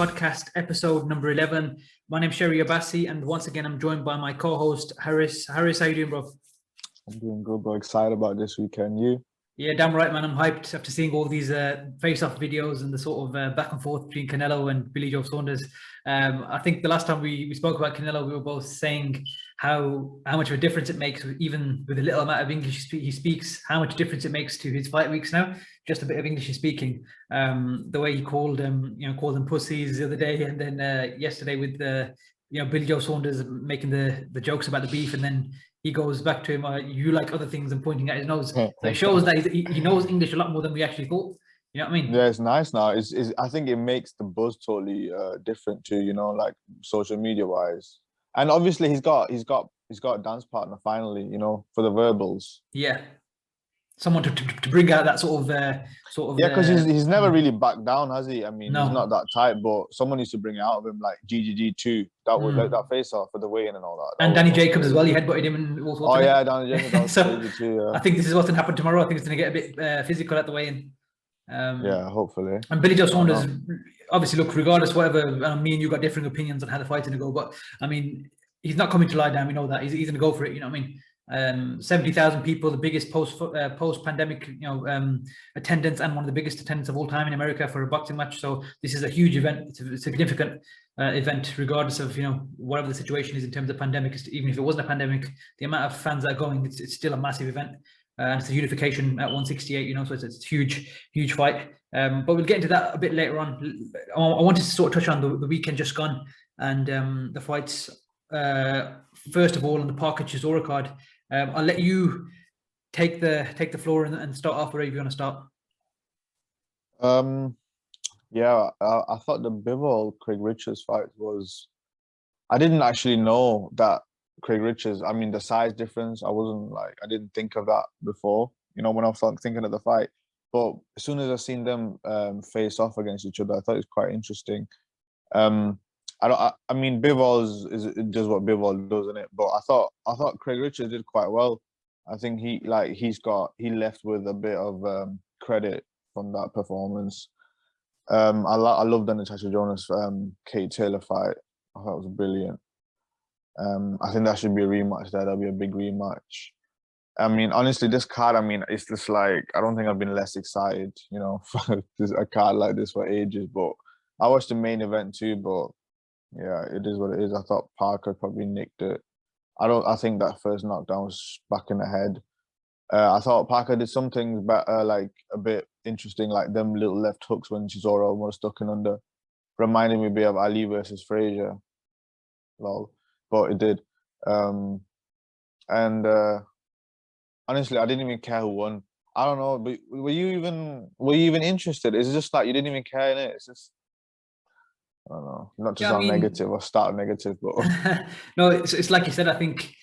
Podcast, episode number 11. My name's Sherry Abassi, and once again, I'm joined by my co-host, Harris. Harris, how you doing, bro? I'm doing good, bro. Excited about this weekend. You? Yeah, damn right, man. I'm hyped after seeing all these face-off videos and the sort of back and forth between Canelo and Joe Saunders. I think the last time we spoke about Canelo, we were both saying how much of a difference it makes, even with the little amount of English he speaks, how much difference it makes to his fight weeks now. Just a bit of English speaking. The way he called them pussies the other day, and then yesterday with Joe Saunders making the jokes about the beef, and then he goes back to him, you like other things, and pointing at his nose. So it shows that he knows English a lot more than we actually thought. You know what I mean? Yeah, it's nice now. I think it makes the buzz totally different too, like social media wise. And obviously he's got a dance partner finally, for the verbals. Yeah. Someone to bring out that sort of yeah, because he's never really backed down, has he? I mean, no. He's not that tight, but someone needs to bring it out of him, like GGG2. That was like that face off for the weigh-in and all that. And Danny Jacobs as well. He headbutted him and all sorts. Oh yeah, Danny Jacobs. That was so crazy too. Yeah. I think this is what's going to happen tomorrow. I think it's going to get a bit physical at the weigh-in. Yeah, hopefully. And Joe Saunders, obviously, look, regardless, whatever. Me and you got different opinions on how the fight's going to go, but I mean, he's not coming to lie down. We know that he's going to go for it. You know what I mean? 70,000 people, the biggest post-pandemic attendance, and one of the biggest attendance of all time in America for a boxing match. So this is a huge event. It's a significant event, regardless of whatever the situation is in terms of pandemic. Even if it wasn't a pandemic, the amount of fans that are going, it's still a massive event. And it's a unification at 168. So it's a huge fight. But we'll get into that a bit later on. I wanted to sort of touch on the weekend just gone and the fights. First of all, on the Parker Chisora card. I'll let you take the floor and start off wherever you want to start. Yeah, I thought the Bivol Craig Richards fight was. I didn't actually know that Craig Richards. I mean, the size difference. I didn't think of that before. When I was thinking of the fight, but as soon as I seen them face off against each other, I thought it was quite interesting. I mean, Bivol does what Bivol does, isn't it? But I thought Craig Richards did quite well. I think he left with a bit of credit from that performance. I love the Natasha Jonas Kate Taylor fight. I thought it was brilliant. I think that should be a rematch there. That'll be a big rematch. I mean, honestly, this card, it's just like, I don't think I've been less excited, for a card like this for ages. But I watched the main event too, but yeah, it is what it is. I thought Parker probably nicked it. I think that first knockdown was back in the head. I thought Parker did some things better, like a bit interesting, like them little left hooks when Chisora almost stuck in under. Reminded me a bit of Ali versus Frazier. Lol. But it did. Honestly, I didn't even care who won. I don't know, but were you even interested? It's just like you didn't even care in it. It's just, I don't know, not to sound negative or start negative, but no, it's like you said. I think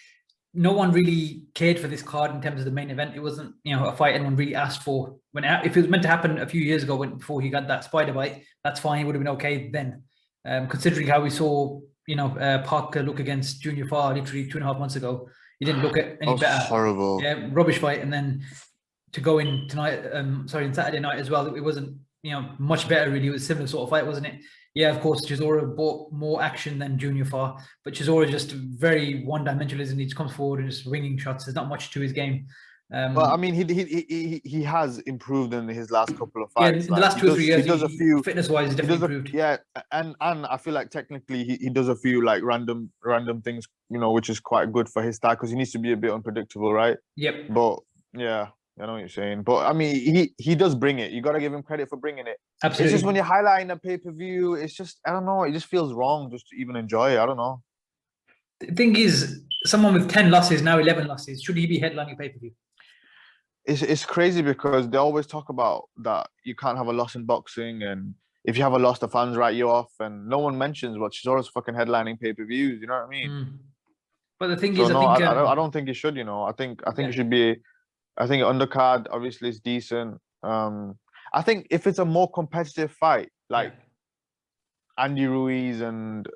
no one really cared for this card in terms of the main event. It wasn't, a fight anyone really asked for. If it was meant to happen a few years ago, before he got that spider bite, that's fine. It would have been okay then. Considering how we saw, Parker look against Junior Farr literally 2.5 months ago, he didn't look at any better. Horrible. Yeah, rubbish fight, and then to go in tonight, on Saturday night as well, it wasn't, much better really. It was a similar sort of fight, wasn't it? Yeah, of course, Chisora brought more action than Junior Farr, but Chisora is just very one-dimensional, isn't he? He just comes forward and just ringing shots. There's not much to his game. Well, I mean, he has improved in his last couple of fights. Yeah, in the last 2 or 3 years, he does a few fitness-wise, he's definitely improved. Yeah, and I feel like technically he does a few like random things, which is quite good for his style because he needs to be a bit unpredictable, right? Yep. But yeah, I know what you're saying. But I mean, he does bring it. You got to give him credit for bringing it. Absolutely. It's just when you're highlighting a pay-per-view, it's just, I don't know, it just feels wrong just to even enjoy it. I don't know. The thing is, someone with 10 losses, now 11 losses, should he be headlining a pay-per-view? It's crazy because they always talk about that you can't have a loss in boxing, and if you have a loss, the fans write you off, and no one mentions what Chisora's fucking headlining pay-per-views. You know what I mean? But the thing so is, I don't think it should. I think it should be. I think undercard obviously is decent. I think if it's a more competitive fight, like Andy Ruiz and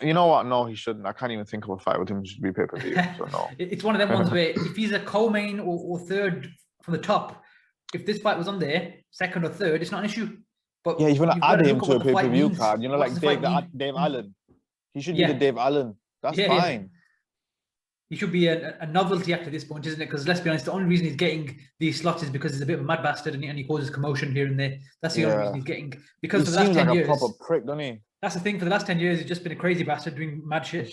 you know what? No, he shouldn't. I can't even think of a fight with him. It should be pay-per-view. So no. It's one of them ones where if he's a co-main or third from the top, if this fight was on there, second or third, it's not an issue. But Yeah, if you want you've to got add to him look at to a what the fight pay-per-view means. card, What does the fight mean? Dave Allen. He should be Yeah. the Dave Allen. That's Yeah, fine. He should be a novelty act at this point, isn't it? Because let's be honest, the only reason he's getting these slots is because he's a bit of a mad bastard and he causes commotion here and there. That's the only reason he's getting. Because He for the last seems 10 like a years, proper prick, doesn't he? that's the thing. For the last 10 years, he's just been a crazy bastard doing mad shit,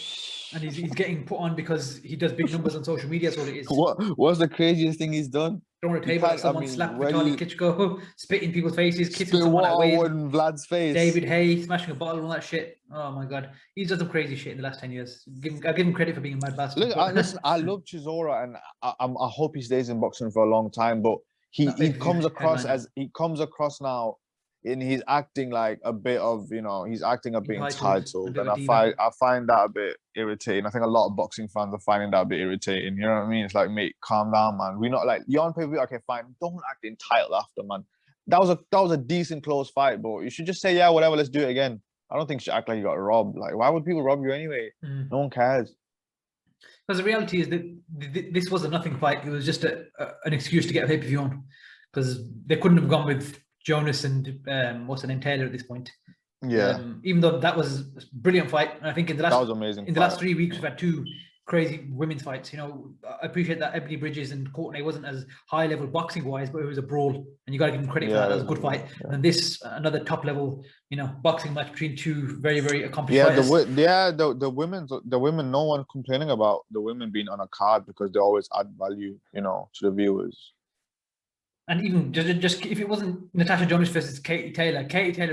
and he's getting put on because he does big numbers on social media. That's all it is. What's the craziest thing he's done? Throwing a table at someone, slap Vitaly Klitschko, spit in people's faces, kissing someone at weigh-in, in Vlad's face. David Hay smashing a bottle and all that shit. Oh my god, he's done some crazy shit in the last 10 years. I give him credit for being a mad bastard. Look, listen, I love Chisora, and I hope he stays in boxing for a long time. But he comes across now, and he's acting like a bit of, he's acting a bit entitled, and I find that a bit irritating. I think a lot of boxing fans are finding that a bit irritating. You know what I mean? It's like, mate, calm down, man. We're not like, you're on pay-per-view, okay, fine. Don't act entitled after, man. That was a decent close fight, but you should just say, yeah, whatever, let's do it again. I don't think you should act like you got robbed. Like, why would people rob you anyway? No one cares. Because the reality is that this was a nothing fight. It was just an excuse to get a pay-per-view on, because they couldn't have gone with Jonas and what's the name, Taylor at this point. Yeah. Even though that was a brilliant fight, and I think that was amazing. In the last 3 weeks, we've had two crazy women's fights. I appreciate that Ebony Bridges and Courtney wasn't as high level boxing wise, but it was a brawl, and you got to give them credit for that. That was a good fight. Yeah. And this another top level, boxing match between two very, very accomplished fighters. The women, no one complaining about the women being on a card because they always add value, to the viewers. And even just if it wasn't Natasha Jonas versus Katie Taylor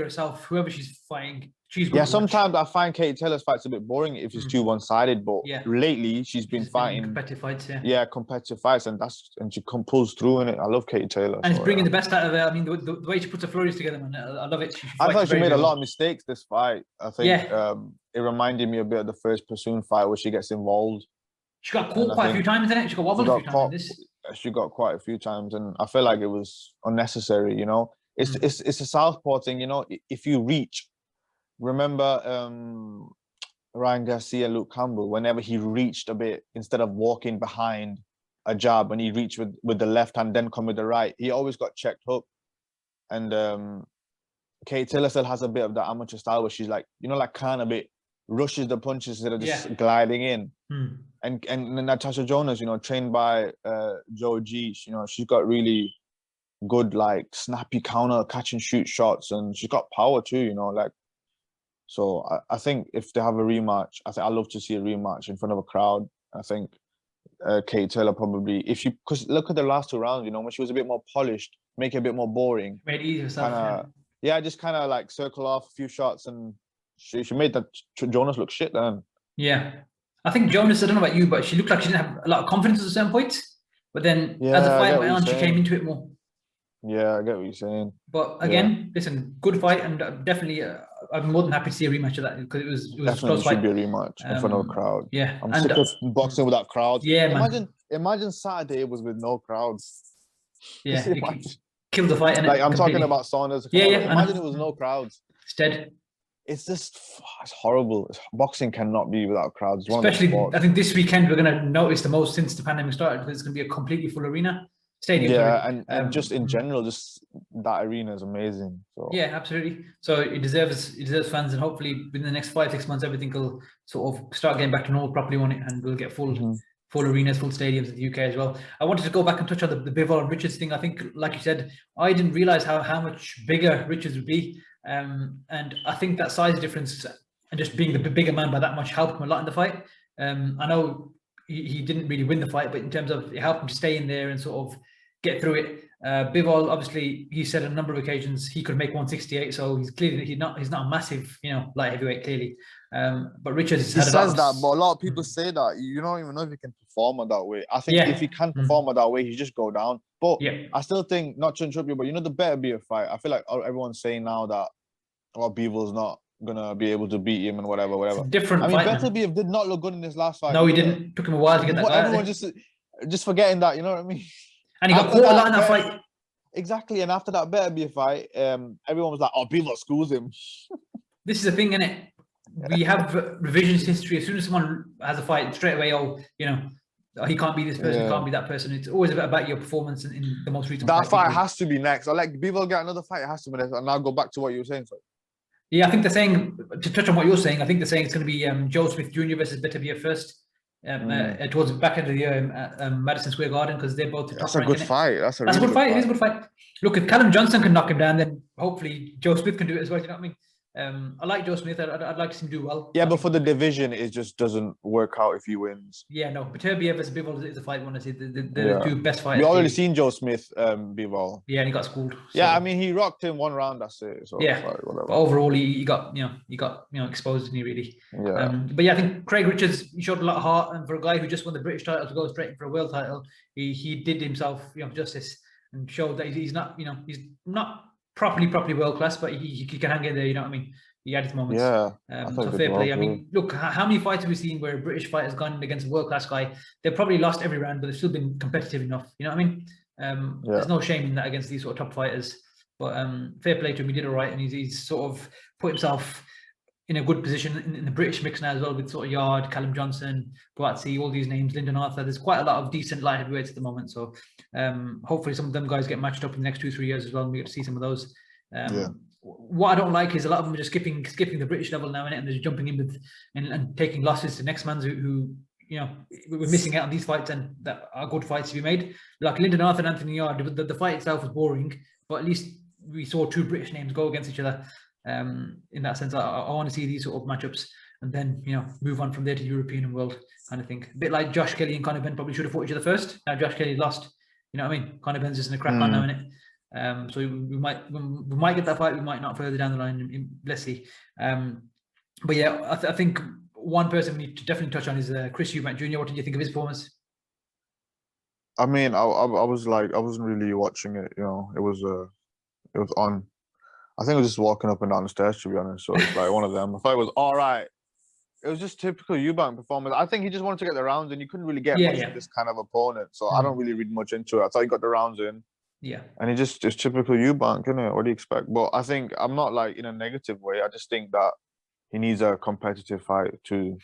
herself, whoever she's fighting, she's good. Yeah, sometimes I find Katie Taylor's fights a bit boring if it's too one-sided, but lately she's been fighting competitive fights, competitive fights, and she pulls through in it. I love Katie Taylor. And it's bringing the best out of her. I mean, the way she puts her flurries together, man, I love it. I thought she made a lot of mistakes this fight. I think it reminded me a bit of the first Pursuit fight where she gets involved. She got caught quite a few times, didn't it? She got wobbled a few times in this. She got quite a few times, and I feel like it was unnecessary. It's a southpaw thing. If you reach, remember Ryan Garcia, Luke Campbell. Whenever he reached a bit, instead of walking behind a jab, and he reached with the left hand, then come with the right, he always got checked up. And Kate Taylor still has a bit of that amateur style where she's like, kind of bit rushes the punches instead of just gliding in. And Natasha Jonas, trained by Joe G, she's got really good, like, snappy counter catch and shoot shots, and she's got power too, So I think if they have a rematch, I'd love to see a rematch in front of a crowd. I think Kate Taylor probably, because look at the last two rounds, when she was a bit more polished, make it a bit more boring. Made it easy herself. Just kind of like circle off a few shots, and she made that Jonas look shit then. Yeah. I think Jonas, I don't know about you, but she looked like she didn't have a lot of confidence at certain points. But then as the fight went on, she came into it more. Yeah, I get what you're saying. But again, listen, good fight, and definitely, I'm more than happy to see a rematch of that, because it was definitely a close fight. Should be a rematch in front of a crowd. Yeah, I'm sick of boxing without crowds. Yeah, imagine Saturday was with no crowds. Yeah, kill the fight. Like I'm talking about Saunders. Imagine it was no crowds. Instead. It's just, it's horrible. Boxing cannot be without crowds. Especially, I think this weekend we're going to notice the most since the pandemic started, because it's going to be a completely full arena. Stadium. Yeah, and just in general, just that arena is amazing. So. Yeah, absolutely. So it deserves fans, and hopefully within the next 5-6 months, everything will sort of start getting back to normal properly on it, and we'll get full arenas, full stadiums in the UK as well. I wanted to go back and touch on the Bivol and Richards thing. I think, like you said, I didn't realize how much bigger Richards would be. And I think that size difference and just being the bigger man by that much helped him a lot in the fight. I know he didn't really win the fight, but in terms of it helped him to stay in there and sort of get through it. Bivol, obviously, he said on a number of occasions he could make 168, so he's not a massive, light heavyweight, clearly. But Richards says that, but a lot of people say that you don't even know if he can perform at that way. I think if he can perform at that way, he just go down. But I still think, not to interrupt you, but the better be a fight. I feel like everyone's saying now that Bivol's not gonna be able to beat him and whatever. It's different. Beterbiev did not look good in his last fight. No, he didn't. Took him a while to get that. Everyone just forgetting that. You know what I mean? And he got caught a lot in that fight. Exactly. And after that Beterbiev fight, everyone was like, "Oh, Bivol schools him." This is the thing, innit? We have revisionist history. As soon as someone has a fight, straight away, he can't be this person, he can't be that person. It's always about your performance in the most recent That fight people. has to be next. I like Bivol get another fight. It has to be next. And now go back to what you were saying. So. Yeah, I think they're saying, to touch on what you're saying, I think they're saying it's going to be Joe Smith Jr. versus Beterbiev first towards the back end of the year at Madison Square Garden, because they're both the top. That's a good fight. That's a good fight. It is a good fight. Look, if Callum Johnson can knock him down, then hopefully Joe Smith can do it as well. You know what I mean? I like Joe Smith. I'd like to see him do well. Yeah, but for the division, it just doesn't work out if he wins. Yeah, no. Beterbiev versus Bivol is a fight. Want to see the two best fighters. We already seen Joe Smith, Bivol. Yeah, and he got schooled. So. Yeah, I mean he rocked him one round. That's it. So yeah, whatever. But overall he got exposed, didn't he? Really. Yeah. But yeah, I think Craig Richards, he showed a lot of heart, and for a guy who just won the British title to go straight in for a world title, he did himself justice and showed that he's not properly world class, but he can hang in there. You know what I mean? He had his moments. Yeah. So fair play. I mean, look, how many fights have we seen where a British fighter's gone against a world-class guy? They've probably lost every round, but they've still been competitive enough. You know what I mean? There's no shame in that against these sort of top fighters. But fair play to him. He did all right, and he's sort of put himself in a good position in the British mix now as well, with sort of Yard, Callum Johnson, Boatsy, all these names, Lyndon Arthur. There's quite a lot of decent light heavyweights at the moment. So hopefully some of them guys get matched up in the next 2-3 years as well, and we get to see some of those. What I don't like is a lot of them are just skipping the British level now, and they're just jumping in with and taking losses to next man's who we're missing out on these fights, and that are good fights to be made. Like Lyndon Arthur and Anthony Yard, the fight itself was boring, but at least we saw two British names go against each other. In that sense, I want to see these sort of matchups, and then move on from there to European and world kind of thing. A bit like Josh Kelly and Conor Benn probably should have fought each other first. Now Josh Kelly lost. You know what I mean? Conor Benn's just in a crack on now, innit? So we might get that fight, we might not further down the line. Let's see. But yeah, I think one person we need to definitely touch on is Chris Eubank Jr. What did you think of his performance? I mean, I was like, I wasn't really watching it. It was on. I think I was just walking up and down the stairs, to be honest. So it's like one of them. I thought it was all right. It was just typical Eubank performance. I think he just wanted to get the rounds, and you couldn't really get much of this kind of opponent. So I don't really read much into it. I thought he got the rounds in. Yeah. And he just typical Eubank, isn't it? What do you expect? But I think I'm not like in a negative way. I just think that he needs a competitive fight to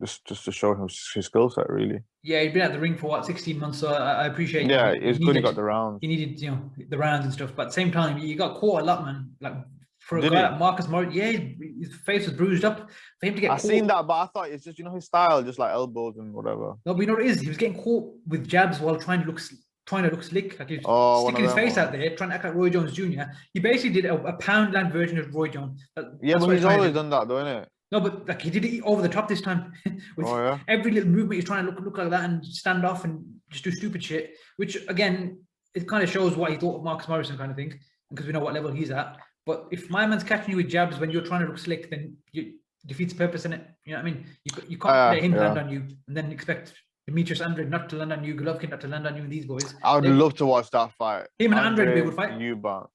just to show him his skill set, really. Yeah, he'd been at the ring for 16 months, so I appreciate. Yeah, it's good he got the rounds. He needed the rounds and stuff, but at the same time, he got caught a lot, man. Like for a guy like Marcus Morris, his face was bruised up. For him to get caught, seen that, but I thought it's just his style, just like elbows and whatever. No, but you know what it is? He was getting caught with jabs while trying to look slick, like he was sticking his face out there, trying to act like Roy Jones Jr. He basically did a Poundland version of Roy Jones. But he's always done that, though, innit? No, but like he did it over the top this time. With every little movement, he's trying to look like that and stand off and just do stupid shit. Which again, it kind of shows what he thought of Marcus Morrison, kind of thing, because we know what level he's at. But if my man's catching you with jabs when you're trying to look slick, then you defeats the purpose in it. You know what I mean? You can't let him land on you and then expect Demetrius Andrade not to land on you, Golovkin not to land on you, and these boys. I would love to watch that fight. Him and Andrade would be a good fight. Eubank.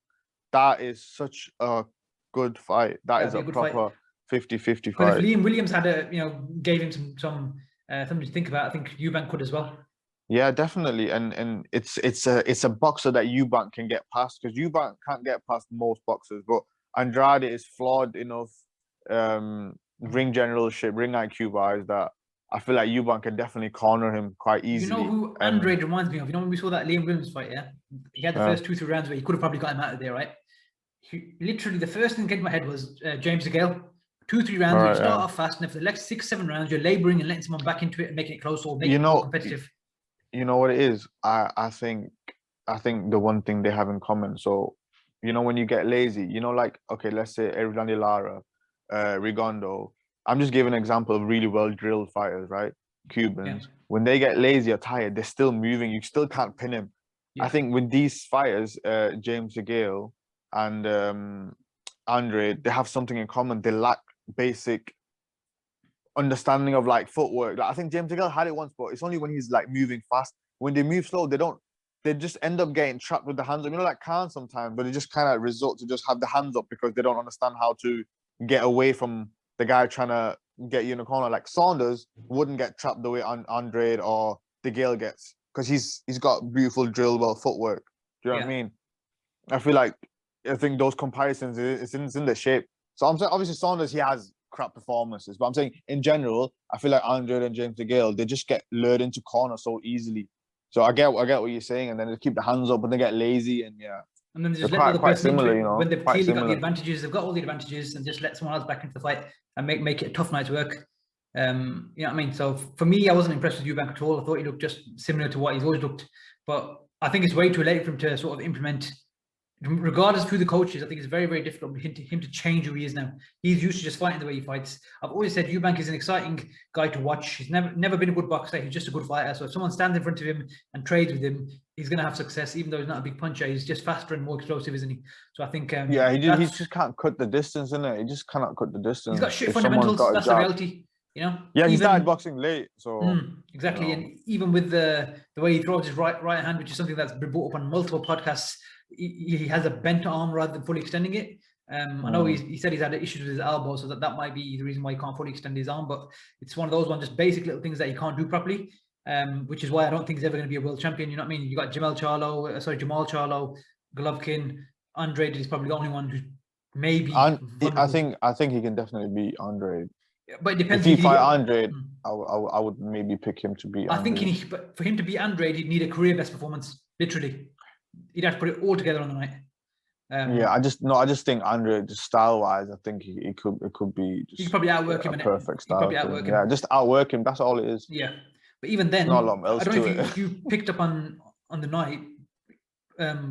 That is such a good fight. That is a proper 50-50 fight. If Liam Williams had gave him some something to think about, I think Eubank could as well. Yeah, definitely. And it's a boxer that Eubank can get past, because Eubank can't get past most boxers, but Andrade is flawed enough ring generalship, ring IQ wise, that I feel like Eubank can definitely corner him quite easily. You know who Andrade reminds me of? You know when we saw that Liam Williams fight, yeah? He had the first 2-3 rounds where he could have probably got him out of there, right? Literally, the first thing that came to my head was James DeGale. 2-3 rounds, you start off fast, and if the next 6-7 rounds, you're labouring and letting someone back into it and making it close or making it more competitive. You know what it is? I think the one thing they have in common, so, when you get lazy, like, okay, let's say Erdan Lara, Rigondo, I'm just giving an example of really well-drilled fighters, right? Cubans. Yeah. When they get lazy or tired, they're still moving. You still can't pin him. Yeah. I think with these fighters, James DeGale and Andrade, they have something in common. They lack basic understanding of like footwork. Like, I think James DeGale had it once, but it's only when he's like moving fast. When they move slow, they just end up getting trapped with the hands up. Like Khan sometimes, but they just kind of resort to just have the hands up because they don't understand how to get away from the guy trying to get you in the corner. Like Saunders wouldn't get trapped the way Andrade or DeGale gets, because he's got beautiful drill well footwork. Do you know what I mean? I think those comparisons, it's in the shape. So I'm saying, obviously Saunders, he has crap performances. But I'm saying in general, I feel like Andre and James DeGale, they just get lured into corner so easily. So I get what you're saying, and then they keep the hands up and they get lazy, and and then they just they're let the other quite person similar, into it you know. when they've quite clearly got similar. the advantages. They've got all the advantages, and just let someone else back into the fight and make it a tough night's work. You know what I mean? So for me, I wasn't impressed with Eubank at all. I thought he looked just similar to what he's always looked. But I think it's way too late for him to sort of implement. Regardless of who the coach is, I think it's very, very difficult for him to change who he is now. He's used to just fighting the way he fights. I've always said Eubank is an exciting guy to watch. He's never been a good boxer. He's just a good fighter. So if someone stands in front of him and trades with him, he's going to have success, even though he's not a big puncher. He's just faster and more explosive, isn't he? So I think... he just can't cut the distance, innit? He just cannot cut the distance. He's got shit fundamentals. That's the reality, you know? Yeah, he started boxing late, so... exactly, and even with the way he throws his right hand, which is something that's been brought up on multiple podcasts, he has a bent arm rather than fully extending it. I know he said he's had issues with his elbow, so that might be the reason why he can't fully extend his arm, but it's one of those just basic little things that he can't do properly, which is why I don't think he's ever going to be a world champion, you know what I mean? You got Jamal Charlo, Golovkin, Andre is probably the only one who maybe... I think he can definitely beat Andre. But it depends. If he fight Andre, I would maybe pick him to beat Andre. I think but for him to beat Andre, he'd need a career best performance, literally. He'd have to put it all together on the night. I just think Andre, just style wise, I think it could be. Just you could probably outwork him. Perfect style. Probably outwork him. Yeah, just outwork him. That's all it is. Yeah, but even then, not a lot else I don't know to if you picked up on the night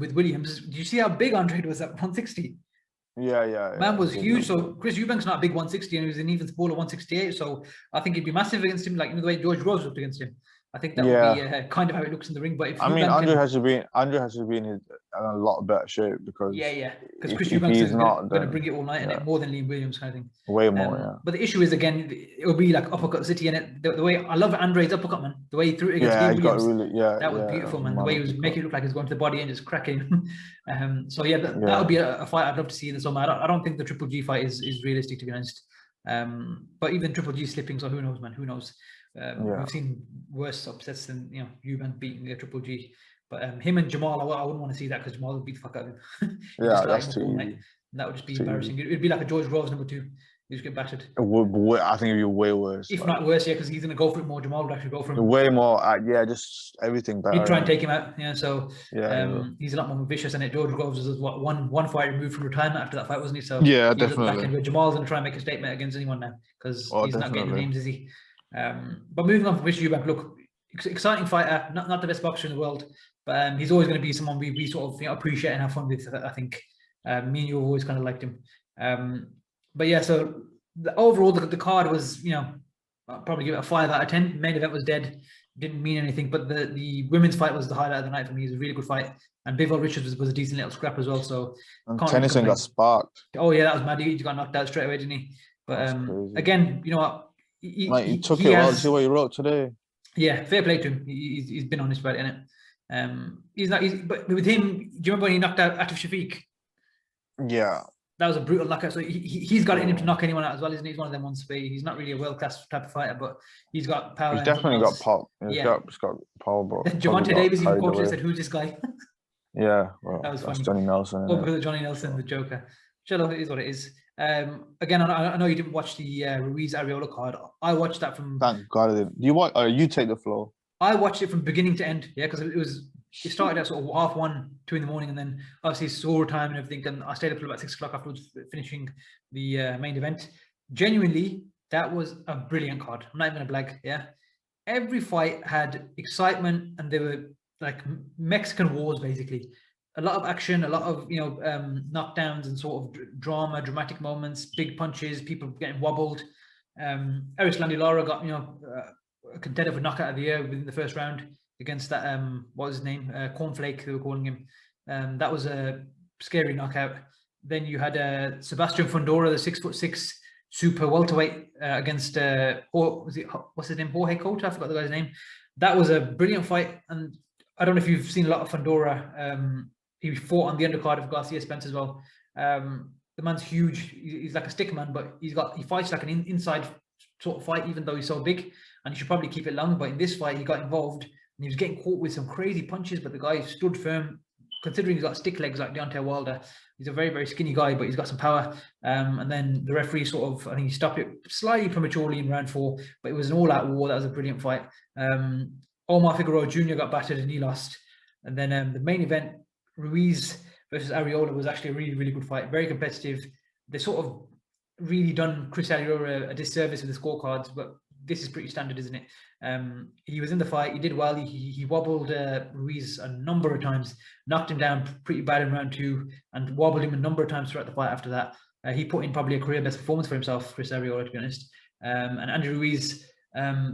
with Williams. Did you see how big Andre was at 160? Yeah. Man was huge. So Chris Eubank's not a big 160, and he was an even smaller 168. So I think he'd be massive against him, like the way George Rose looked against him. I think that would be kind of how it looks in the ring. But if Andre has to be in a lot better shape because because Chris Eubank is going to bring it all night and more than Liam Williams kind of thing. Way more, But the issue is again, it will be like uppercut city, and the way I love Andre's uppercut, man. The way he threw it against Liam Williams, that was beautiful, man. The way he was making it look like he was going to the body and just cracking. So that would be a fight I'd love to see in the summer. I don't think the Triple G fight is realistic, to be honest. But even Triple G slipping, so who knows, man? Who knows? We've seen worse upsets than Eubank beating a Triple G, but him and Jamal, I wouldn't want to see that because Jamal would beat the fuck out of him. That's too easy. That would just be embarrassing. It'd be like a George Rose number 2. You just get battered. I think it'd be way worse. If not worse, because he's going to go for it more. Jamal would actually go for him. Way more, just everything better. He'd try and take him out, so he's a lot more vicious, and George Groves was one fight removed from retirement after that fight, wasn't he? So definitely. Jamal's going to try and make a statement against anyone now because he's not getting the names, is he? But moving on from Chris Eubank, look, exciting fighter, not the best boxer in the world, but he's always going to be someone we sort of appreciate and have fun with. I think me and you have always kind of liked him. But so overall the card was, I'll probably give it a 5 out of 10. Main event was dead, didn't mean anything, but the women's fight was the highlight of the night for me. It was a really good fight, and Bivol Richards was a decent little scrap as well. So Tennyson got sparked. Oh yeah, that was mad. He got knocked out straight away, didn't he? But again, you know what? He took it well. See what he wrote today. Yeah, fair play to him. He's been honest about it, innit? But with him, do you remember when he knocked out Atif Shafiq? Yeah. That was a brutal knockout. So he's got it in him to knock anyone out as well, isn't he? He's one of them ones where he's not really a world-class type of fighter, but he's got power. He's definitely got pop. He's got power, but Javante Davis even quoted and said, "Who's this guy?" Yeah, well, that was funny. Johnny Nelson. Oh, because of Johnny Nelson, the Joker. Chilo, it is what it is. Again, I know you didn't watch the Ruiz Arreola card. I watched that from. Thank God I didn't. You take the floor. I watched it from beginning to end. Yeah, because it started at sort of 1:30, 2 in the morning, and then obviously saw time and everything. And I stayed up till about 6 o'clock afterwards, finishing the main event. Genuinely, that was a brilliant card. I'm not even gonna blag. Yeah, every fight had excitement, and they were like Mexican wars basically. A lot of action, a lot of knockdowns and sort of dramatic moments, big punches, people getting wobbled. Eris Lara got a contender for knockout of the year within the first round against that what was his name, Cornflake they were calling him. That was a scary knockout. Then you had Sebastian Fundora, the 6'6" super welterweight against what's his name, Jorge Cota, I forgot the guy's name. That was a brilliant fight, and I don't know if you've seen a lot of Fundora. He fought on the undercard of Garcia Spence as well. The man's huge. He's like a stick man, but he fights like an inside sort of fight, even though he's so big, and he should probably keep it long. But in this fight, he got involved and he was getting caught with some crazy punches, but the guy stood firm, considering he's got stick legs like Deontay Wilder, he's a very, very skinny guy, but he's got some power. And then the referee I think he stopped it slightly prematurely in round 4, but it was an all-out war. That was a brilliant fight. Omar Figueroa Jr. got battered and he lost. And then the main event, Ruiz versus Arreola, was actually a really, really good fight. Very competitive. They sort of really done Chris Arreola a disservice with the scorecards, but this is pretty standard, isn't it? He was in the fight. He did well. He wobbled Ruiz a number of times, knocked him down pretty bad in round 2, and wobbled him a number of times throughout the fight after that. He put in probably a career best performance for himself, Chris Arreola, to be honest. And Andy Ruiz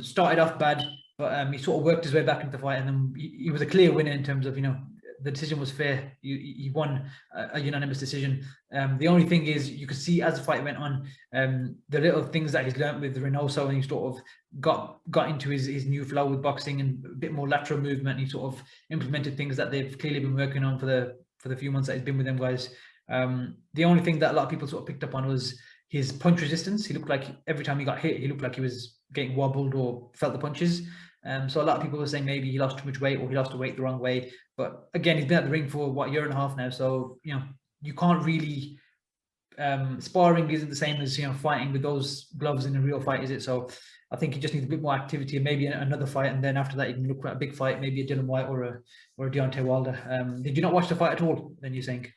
started off bad, but he sort of worked his way back into the fight, and then he was a clear winner in terms of, the decision was fair. He won a unanimous decision. The only thing is, you could see as the fight went on, the little things that he's learned with Reynoso, and he sort of got into his new flow with boxing and a bit more lateral movement. He sort of implemented things that they've clearly been working on for the few months that he's been with them guys. The only thing that a lot of people sort of picked up on was his punch resistance. He looked like every time he got hit, he looked like he was getting wobbled or felt the punches. So a lot of people were saying maybe he lost too much weight or he lost the weight the wrong way. But again, he's been at the ring for a year and a half now. So, you can't really, sparring isn't the same as, fighting with those gloves in a real fight, is it? So I think he just needs a bit more activity and maybe another fight. And then after that, you can look at a big fight, maybe a Dylan White or a Deontay Wilder. Did you not watch the fight at all, then you think?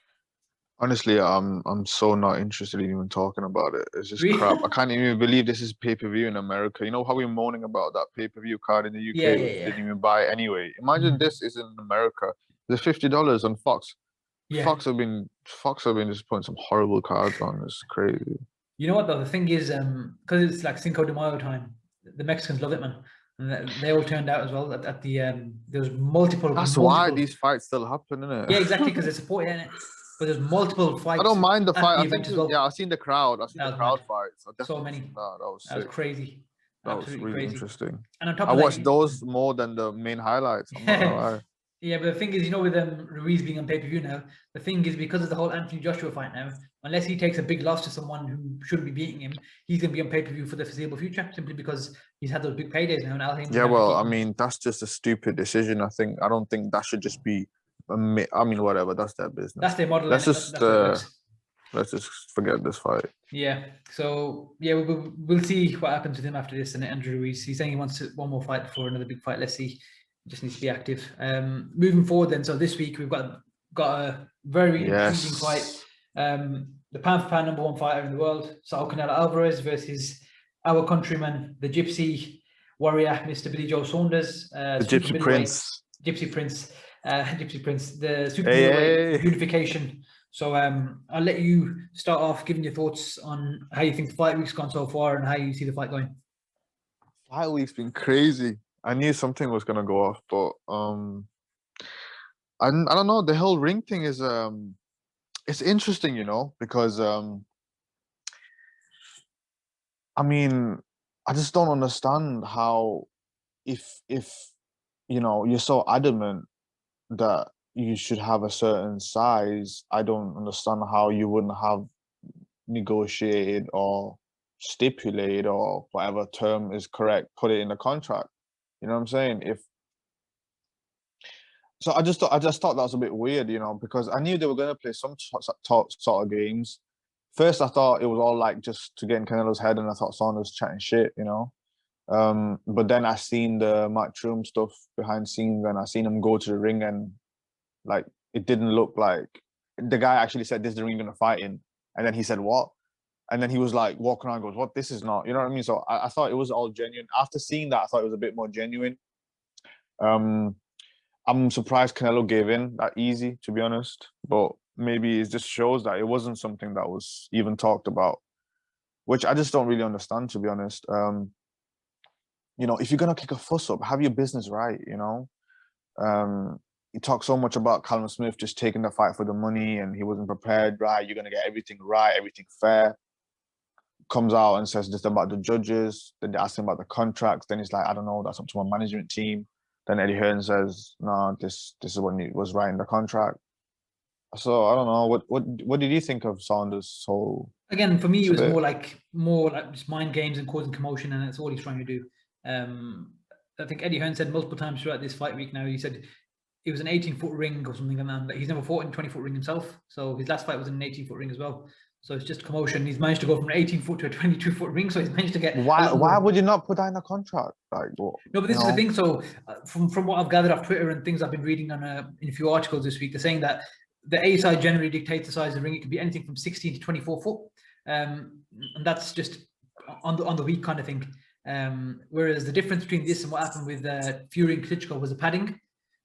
Honestly, I'm so not interested in even talking about it. It's just Really? crap. I can't even believe this is pay-per-view in America. You know how we're moaning about that pay-per-view card in the UK? Yeah. Didn't even buy it anyway. Imagine this is in America. There's $50 on Fox. Yeah. Fox have been just putting some horrible cards on. It's crazy. You know what though? The thing is, because it's like Cinco de Mayo time, the Mexicans love it, man. And they all turned out as well at the there's multiple. That's why these fights still happen, isn't it? Yeah, exactly, because they support it, innit? But there's multiple fights. I don't mind the fight. I've seen the crowd. I've seen the crowd fights. So many. That was crazy. That was really crazy. interesting. And on top I of watched those more than the main highlights. I'm not gonna lie. Yeah, but the thing is, with Ruiz being on pay-per-view now, the thing is, because of the whole Anthony Joshua fight now, unless he takes a big loss to someone who shouldn't be beating him, he's going to be on pay-per-view for the foreseeable future, simply because he's had those big paydays now. And Al Haymon, yeah, well, I mean, that's just a stupid decision. I don't think that should just be. I mean, whatever. That's their business. That's their model. Let's just forget this fight. Yeah. So yeah, we'll see what happens with him after this. And Andrew Ruiz, he's saying he wants one more fight before another big fight. Let's see. He just needs to be active. Moving forward, then. So this week we've got a very intriguing fight. The pound for pound #1 fighter in the world, Saul Canelo Alvarez, versus our countryman, the Gypsy Warrior, Mr. Billy Joe Saunders, the Gypsy Prince. Gypsy Prince, the Super Middleweight Unification. So I'll let you start off giving your thoughts on how you think the fight week's gone so far and how you see the fight going. Fight week's been crazy. I knew something was gonna go off, but I don't know. The whole ring thing is it's interesting, because I mean, I just don't understand how if you're so adamant that you should have a certain size, I don't understand how you wouldn't have negotiated or stipulated, or whatever term is correct, put it in the contract. You know what I'm saying? I just thought that was a bit weird, because I knew they were going to play some sort of games. First, I thought it was all like just to get in Canelo's head, and I thought Saunders chatting shit, But then I seen the matchroom stuff behind scenes, and I seen him go to the ring, and like it didn't look like the guy actually said, "This is the ring you're gonna fight in," and then he said, "What?" And then he was like walking around, goes, "What? This is not," you know what I mean? So I thought it was all genuine. After seeing that, I thought it was a bit more genuine. I'm surprised Canelo gave in that easy, to be honest. But maybe it just shows that it wasn't something that was even talked about, which I just don't really understand, to be honest. If you're gonna kick a fuss up, have your business right, He talked so much about Callum Smith just taking the fight for the money, and he wasn't prepared, right? You're gonna get everything right, everything fair. Comes out and says this about the judges. Then they ask him about the contracts. Then he's like, I don't know, that's up to my management team. Then Eddie Hearn says, no, this is what was right in the contract. So I don't know. What did you think of Saunders' whole? Again, for me, it was more like just mind games and causing commotion, and that's all he's trying to do. I think Eddie Hearn said multiple times throughout this fight week now, he said it was an 18-foot ring or something, and he's never fought in 20-foot ring himself. So his last fight was in an 18-foot ring as well. So it's just commotion. He's managed to go from an 18-foot to a 22-foot ring. So he's managed to get Why would you not put that in a contract? Like, what, no, but this is the thing. So from what I've gathered off Twitter and things I've been reading on in a few articles this week, they're saying that the A side generally dictates the size of the ring. It can be anything from 16 to 24 foot, and that's just on the week kind of thing. Whereas the difference between this and what happened with Fury and Klitschko was the padding.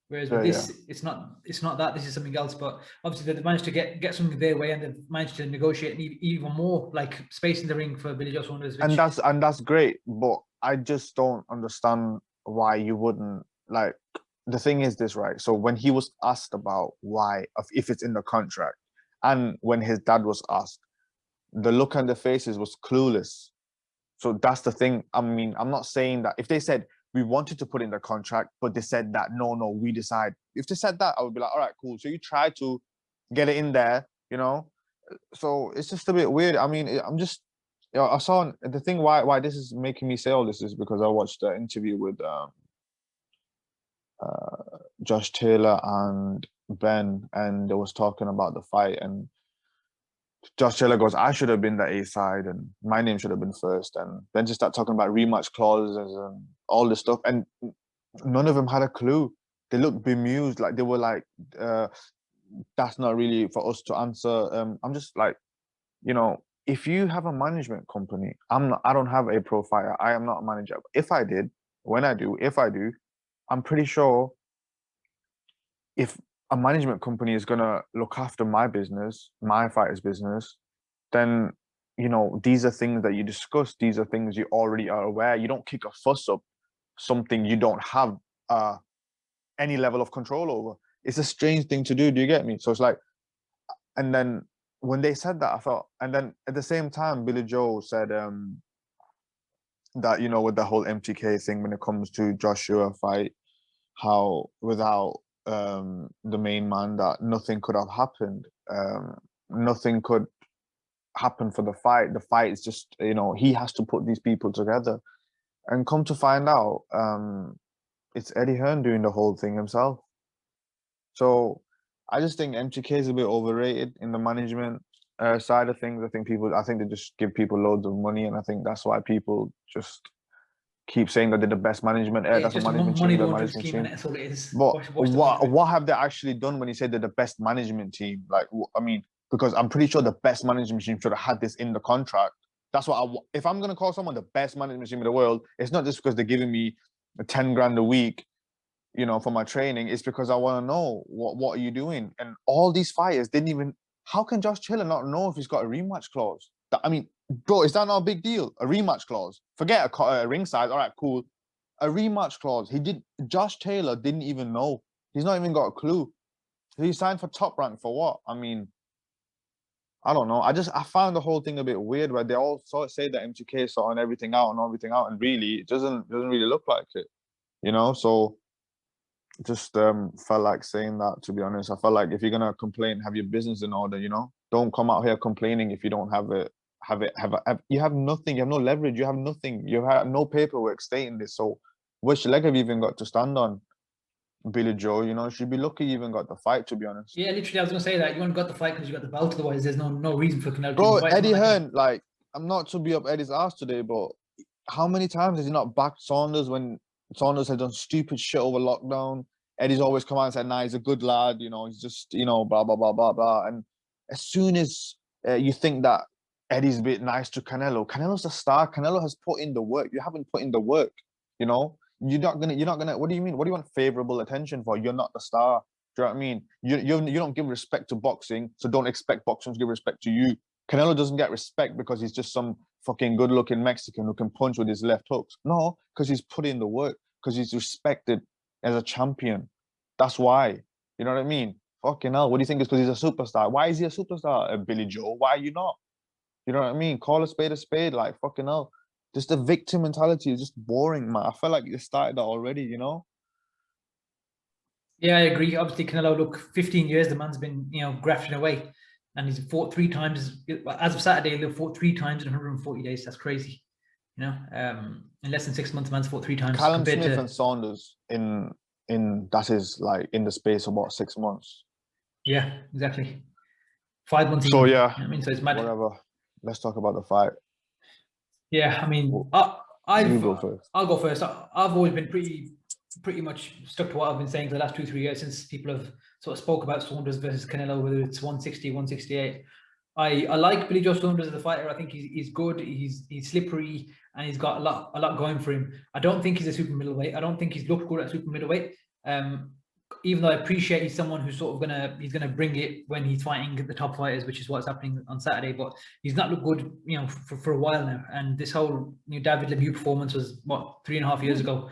Whereas with this, it's not that. This is something else. But obviously, they've managed to get something their way, and they've managed to negotiate even more like space in the ring for Billy Joe Saunders. And that's great. But I just don't understand why you wouldn't like. The thing is this, right? So when he was asked about why, if it's in the contract, and when his dad was asked, the look on their faces was clueless. So that's the thing. I mean, I'm not saying that if they said we wanted to put in the contract, but they said that no, we decide. If they said that, I would be like, all right, cool. So you try to get it in there, you know. So it's just a bit weird. I mean, I'm just, I saw the thing. Why this is making me say all this is because I watched the interview with Josh Taylor and Ben, and they was talking about the fight, and Josh Taylor goes, I should have been the A side and my name should have been first. And then just start talking about rematch clauses and all this stuff. And none of them had a clue. They looked bemused, like they were like, that's not really for us to answer. I'm just like, you know, if you have a management company, I don't have a pro fighter. I am not a manager. If I did, if I do, I'm pretty sure if a management company is going to look after my business, my fighter's business, then, you know, these are things that you discuss. These are things you already are aware. You don't kick a fuss up something you don't have any level of control over. It's a strange thing to do. Do you get me? So it's like, and then when they said that, I thought, and then at the same time, Billy Joe said that, you know, with the whole MTK thing, when it comes to Joshua fight, how without the main man, that nothing could have happened. Nothing could happen for the fight. The fight is just, you know, he has to put these people together. And come to find out, it's Eddie Hearn doing the whole thing himself. So I just think MTK is a bit overrated in the management side of things. I think they just give people loads of money, and I think that's why people just keep saying that they're the best management. That's a management team. The management team. That's all it is. But what have they actually done when you say they're the best management team? Like, I mean, because I'm pretty sure the best management team should have had this in the contract. That's what if I'm going to call someone the best management team in the world, it's not just because they're giving me 10 grand a week, you know, for my training. It's because I want to know what are you doing? And all these fighters didn't even, how can Josh Taylor not know if he's got a rematch clause? I mean, bro, is that not a big deal? A rematch clause. Forget a ringside. All right, cool. A rematch clause. Josh Taylor didn't even know. He's not even got a clue. He signed for Top Rank for what? I mean, I don't know. I found the whole thing a bit weird, where they all say that MTK is sorting everything out, and really it doesn't really look like it, you know. So just felt like saying that, to be honest. I felt like if you're gonna complain, have your business in order, you know. Don't come out here complaining if you don't have it. You have nothing. You have no leverage. You have nothing. You have no paperwork stating this. So which leg have you even got to stand on, Billy Joe? You know, you should be lucky you even got the fight, to be honest. Yeah, literally, I was gonna say that you only got the fight because you got the belt. Otherwise, there's no reason for Canelo. Bro, Eddie Hearn, like, I'm not to be up Eddie's ass today, but how many times has he not backed Saunders when Saunders had done stupid shit over lockdown? Eddie's always come out and said, nah, he's a good lad, you know, he's just, you know, blah, blah, blah, blah, blah. And as soon as you think that Eddie's a bit nice to Canelo, Canelo's a star. Canelo has put in the work. You haven't put in the work, you know? You're not gonna, what do you mean? What do you want favorable attention for? You're not the star. Do you know what I mean? You don't give respect to boxing, so don't expect boxing to give respect to you. Canelo doesn't get respect because he's just some fucking good-looking Mexican who can punch with his left hooks. No, because he's put in the work, because he's respected as a champion. That's why. You know what I mean? Fucking hell. What do you think? It's because he's a superstar. Why is he a superstar, Billy Joe? Why are you not? You know what I mean? Call a spade, like, fucking hell. Just the victim mentality is just boring, man. I feel like you started that already, you know? Yeah, I agree. Obviously, Canelo, look, 15 years, the man's been, you know, grafting away. And he's fought 3 times. As of Saturday, he'll fought 3 times in 140 days. That's crazy. You know, in less than 6 months, the man's fought 3 times. Callum Smith and Saunders in that is like in the space of about 6 months. Yeah, exactly. 5 months. So even. yeah, I mean, so it's mad. whatever. Let's talk about the fight. Yeah, I mean, You go first. I'll go first. I've always been pretty much stuck to what I've been saying for the last 2-3 years since people have sort of spoke about Saunders versus Canelo, whether it's 160, 168. I like Billy Joe Saunders as a fighter. I think he's good. He's slippery, and he's got a lot going for him. I don't think he's a super middleweight. I don't think he's looked good at super middleweight. Even though I appreciate he's someone who's sort of gonna bring it when he's fighting the top fighters, which is what's happening on Saturday. But he's not looked good, for a while now. And this whole David Lemieux performance was what 3.5 years ago.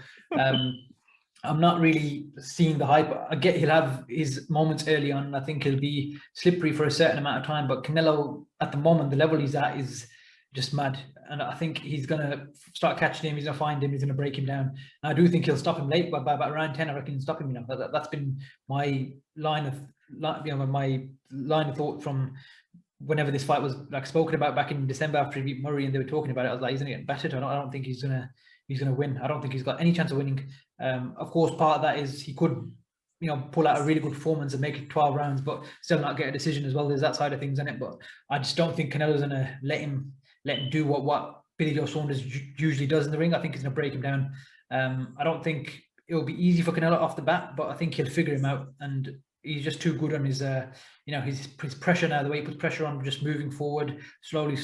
I'm not really seeing the hype. I get he'll have his moments early on, and I think he'll be slippery for a certain amount of time. But Canelo, at the moment, the level he's at is just mad. And I think he's going to start catching him. He's going to find him. He's going to break him down. And I do think he'll stop him late, but by about round 10, I reckon he'll stop him. That's been my line of thought from whenever this fight was like spoken about back in December after he beat Murray, and they were talking about it. I was like, he's going to get battered. I don't think he's going to win. I don't think he's got any chance of winning. Of course, part of that is he could, pull out a really good performance and make it 12 rounds, but still not get a decision as well. There's that side of things in it. But I just don't think Canelo's going to let him do what Billy Joe Saunders usually does in the ring. I think he's going to break him down. I don't think it'll be easy for Canelo off the bat, but I think he'll figure him out. And he's just too good on his, his pressure now. The way he puts pressure on, just moving forward slowly,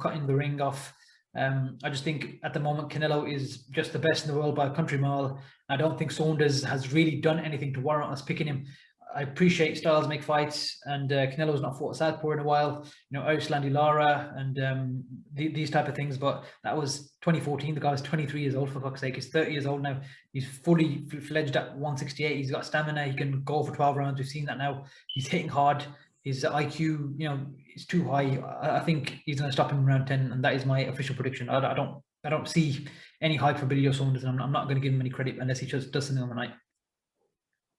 cutting the ring off. I just think at the moment Canelo is just the best in the world by a country mile. I don't think Saunders has really done anything to warrant us picking him. I appreciate styles make fights, and Canelo's not fought a southpaw in a while. Auslandy Lara and these type of things. But that was 2014. The guy was 23 years old, for fuck's sake. He's 30 years old now. He's fully fledged at 168. He's got stamina. He can go for 12 rounds. We've seen that now. He's hitting hard. His IQ, is too high. I think he's going to stop him around 10, and that is my official prediction. I don't see any hype for Billy Joe Saunders, and I'm not going to give him any credit unless he just does something on the night.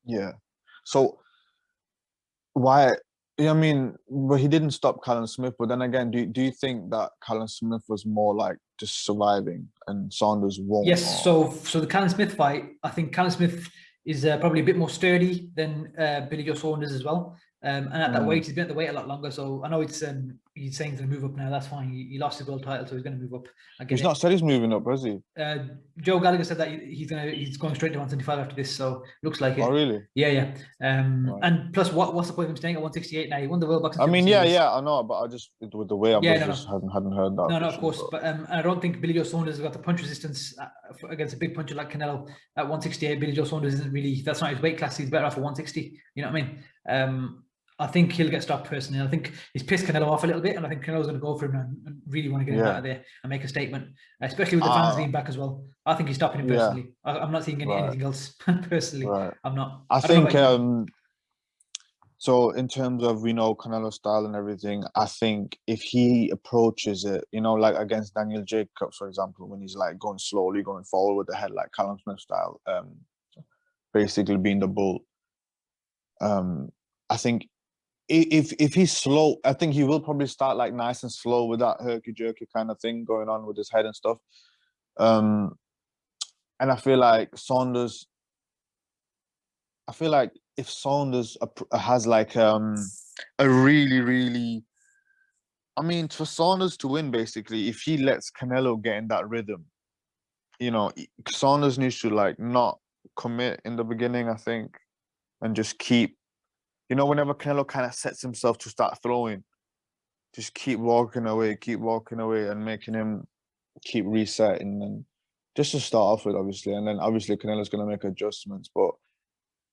Yeah. So why? I mean, but he didn't stop Callum Smith. But then again, do you think that Callum Smith was more like just surviving and Saunders won't? Yes. So the Callum Smith fight, I think Callum Smith is probably a bit more sturdy than Billy Joe Saunders as well. And at that weight, he's been at the weight a lot longer. So I know it's he's saying he's going to move up now. That's fine. He lost his world title, so he's going to move up. He's not said he's moving up, has he? Joe Gallagher said that he's going straight to 175 after this. So looks like it. Oh, really? Yeah. Right. And plus, what's the point of him staying at 168 now? He won the World Boxing Championship. Championship. Yeah, I know, but I just with the way hadn't heard that. No, of course. But I don't think Billy Joe Saunders has got the punch resistance against a big puncher like Canelo at 168. Billy Joe Saunders isn't really. That's not his weight class. He's better off at 160. You know what I mean? I think he'll get stopped personally. I think he's pissed Canelo off a little bit, and I think Canelo's going to go for him and really want to get him out of there and make a statement, especially with the fans being back as well. I think he's stopping him personally. I'm not seeing anything else personally. Right. I'm not. I think so. In terms of Canelo style and everything, I think if he approaches it, like against Daniel Jacobs, for example, when he's like going slowly, going forward with the head, like Callum Smith style, basically being the bull. I think. If he's slow, I think he will probably start like nice and slow with that herky-jerky kind of thing going on with his head and stuff. And I feel like Saunders, if Saunders has like a really, really, for Saunders to win, basically, if he lets Canelo get in that rhythm, Saunders needs to like not commit in the beginning, I think, and just keep. Whenever Canelo kind of sets himself to start throwing, just keep walking away and making him keep resetting, and just to start off with, obviously. And then obviously Canelo's going to make adjustments. But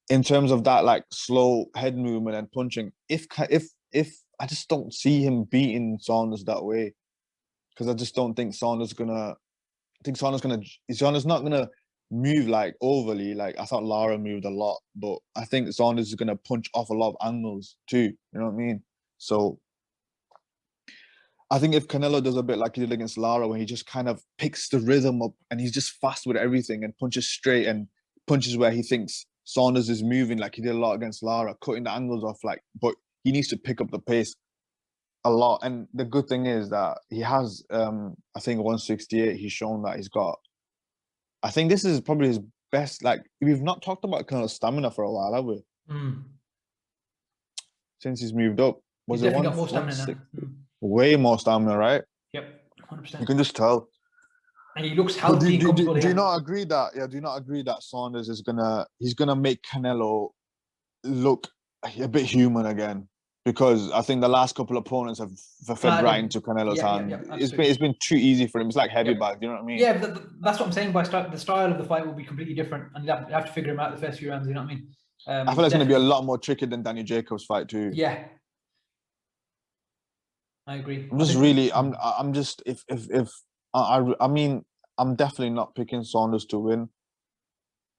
in terms of that, like slow head movement and punching, if I just don't see him beating Saunders that way, because I just don't think Saunders not going to move like overly. Like I thought Lara moved a lot, but I think Saunders is going to punch off a lot of angles too. You know what I mean? So I think if Canelo does a bit like he did against Lara, when he just kind of picks the rhythm up and he's just fast with everything and punches straight and punches where he thinks Saunders is moving, like he did a lot against Lara, cutting the angles off, but he needs to pick up the pace a lot. And the good thing is that he has, I think 168, he's shown that he's got, I think this is probably his best. Like we've not talked about Canelo's stamina for a while, have we? Since he's moved up, He's was it definitely got more stamina now. way more stamina, right? Yep, 100%. You can just tell. And he looks But healthy and comfortable. do you not agree that? Yeah, do you not agree that Saunders is gonna make Canelo look a bit human again? Because I think the last couple of opponents have fed right into Canelo's hand. It's been too easy for him. It's like heavy bag. You know what I mean? Yeah, that's what I'm saying. The style of the fight will be completely different, and you have to figure him out the first few rounds. You know what I mean? I feel like it's going to be a lot more tricky than Danny Jacobs' fight too. Yeah, I agree. I mean, I'm definitely not picking Saunders to win.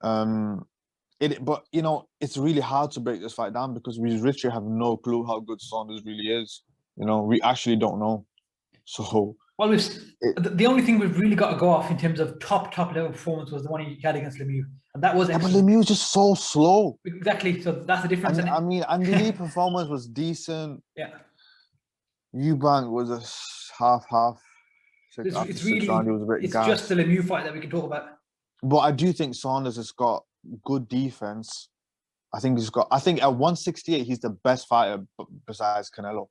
But you know, it's really hard to break this fight down because we literally have no clue how good Saunders really is. You know, we actually don't know. So, well, the only thing we've really got to go off in terms of top level performance was the one he had against Lemieux, and that was but Lemieux was just so slow. Exactly. So that's the difference. And, I mean, and the Lee performance was decent. Yeah. Eubank was a half. It's just the Lemieux fight that we can talk about. But I do think Saunders has got good defense. I think at 168, he's the best fighter besides Canelo.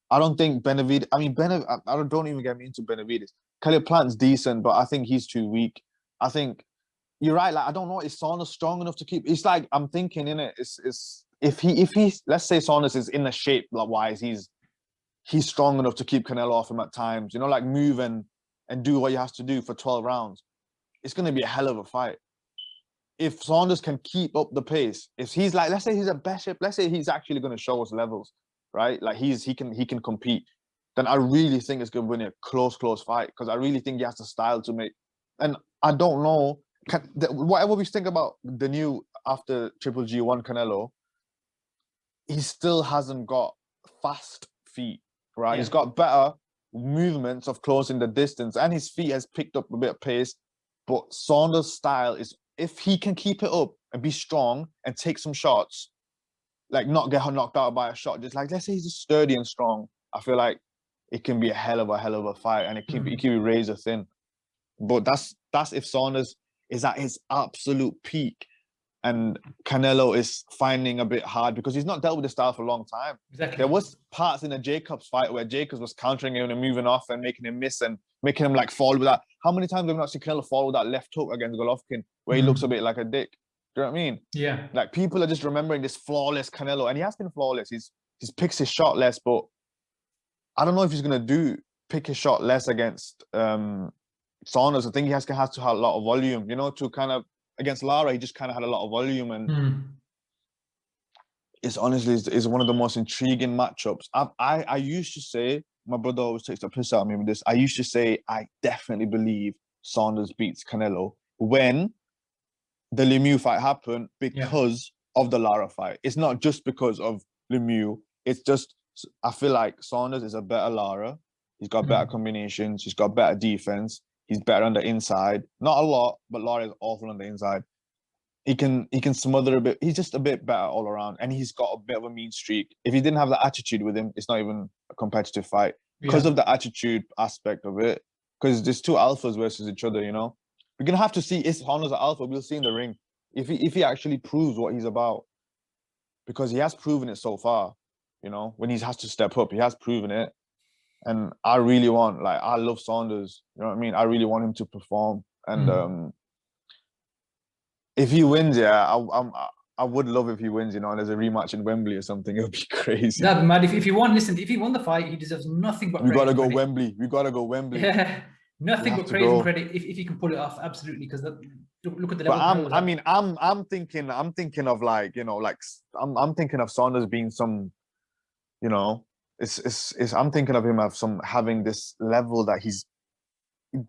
I don't think Benavidez. I mean, I don't even get me into Benavidez. Caleb Plant's decent, but I think he's too weak. I think you're right. Like, I don't know. Is Saunders strong enough to keep? It's like I'm thinking in it. It's if he's let's say Saunders is in the shape wise, he's strong enough to keep Canelo off him at times. You know, like move and do what he has to do for 12 rounds. It's going to be a hell of a fight. If Saunders can keep up the pace, if he's like, let's say he's a best shape, let's say he's actually going to show us levels, right? Like he can compete. Then I really think it's going to win a close fight because I really think he has the style to make. And I don't know, whatever we think about the new after Triple G1 Canelo, he still hasn't got fast feet, right? Yeah. He's got better movements of closing the distance and his feet has picked up a bit of pace. But Saunders' style is, if he can keep it up and be strong and take some shots, like not get knocked out by a shot, just like, let's say he's just sturdy and strong, I feel like it can be a hell of a fight and it can be razor thin. But that's if Saunders is at his absolute peak and Canelo is finding a bit hard because he's not dealt with the style for a long time. Exactly. There was parts in the Jacobs fight where Jacobs was countering him and moving off and making him miss and making him like fall with that. How many times have we not seen Canelo fall with that left hook against Golovkin where he looks a bit like a dick? Do you know what I mean? Yeah. Like people are just remembering this flawless Canelo and he has been flawless. He's picks his shot less, but I don't know if he's gonna pick his shot less against Saunders. I think he has to have a lot of volume, you know, to kind of against Lara, he just kind of had a lot of volume and it's honestly is one of the most intriguing matchups. I used to say, my brother always takes the piss out of me with this. I used to say I definitely believe Saunders beats Canelo when the Lemieux fight happened because of the Lara fight. It's not just because of Lemieux. It's just I feel like Saunders is a better Lara. He's got better combinations. He's got better defense. He's better on the inside. Not a lot, but Lara is awful on the inside. He can smother a bit. He's just a bit better all around. And he's got a bit of a mean streak. If he didn't have the attitude with him, it's not even a competitive fight. Because of the attitude aspect of it. Because there's two alphas versus each other, you know? We're going to have to see if Saunders an alpha. We'll see in the ring. If he actually proves what he's about. Because he has proven it so far. You know? When he has to step up, he has proven it. And I really want, like, I love Saunders. You know what I mean? I really want him to perform. And if he wins, I would love if he wins, you know, and there's a rematch in Wembley or something. It would be crazy. That'd be mad. If he won the fight, he deserves nothing but praise. We got to go Wembley. We got to go Wembley. Yeah, nothing but praise and credit if he can pull it off. Absolutely, because look at the level. But I'm thinking of like, you know, like I'm thinking of Saunders being some, you know, I'm thinking of him having this level that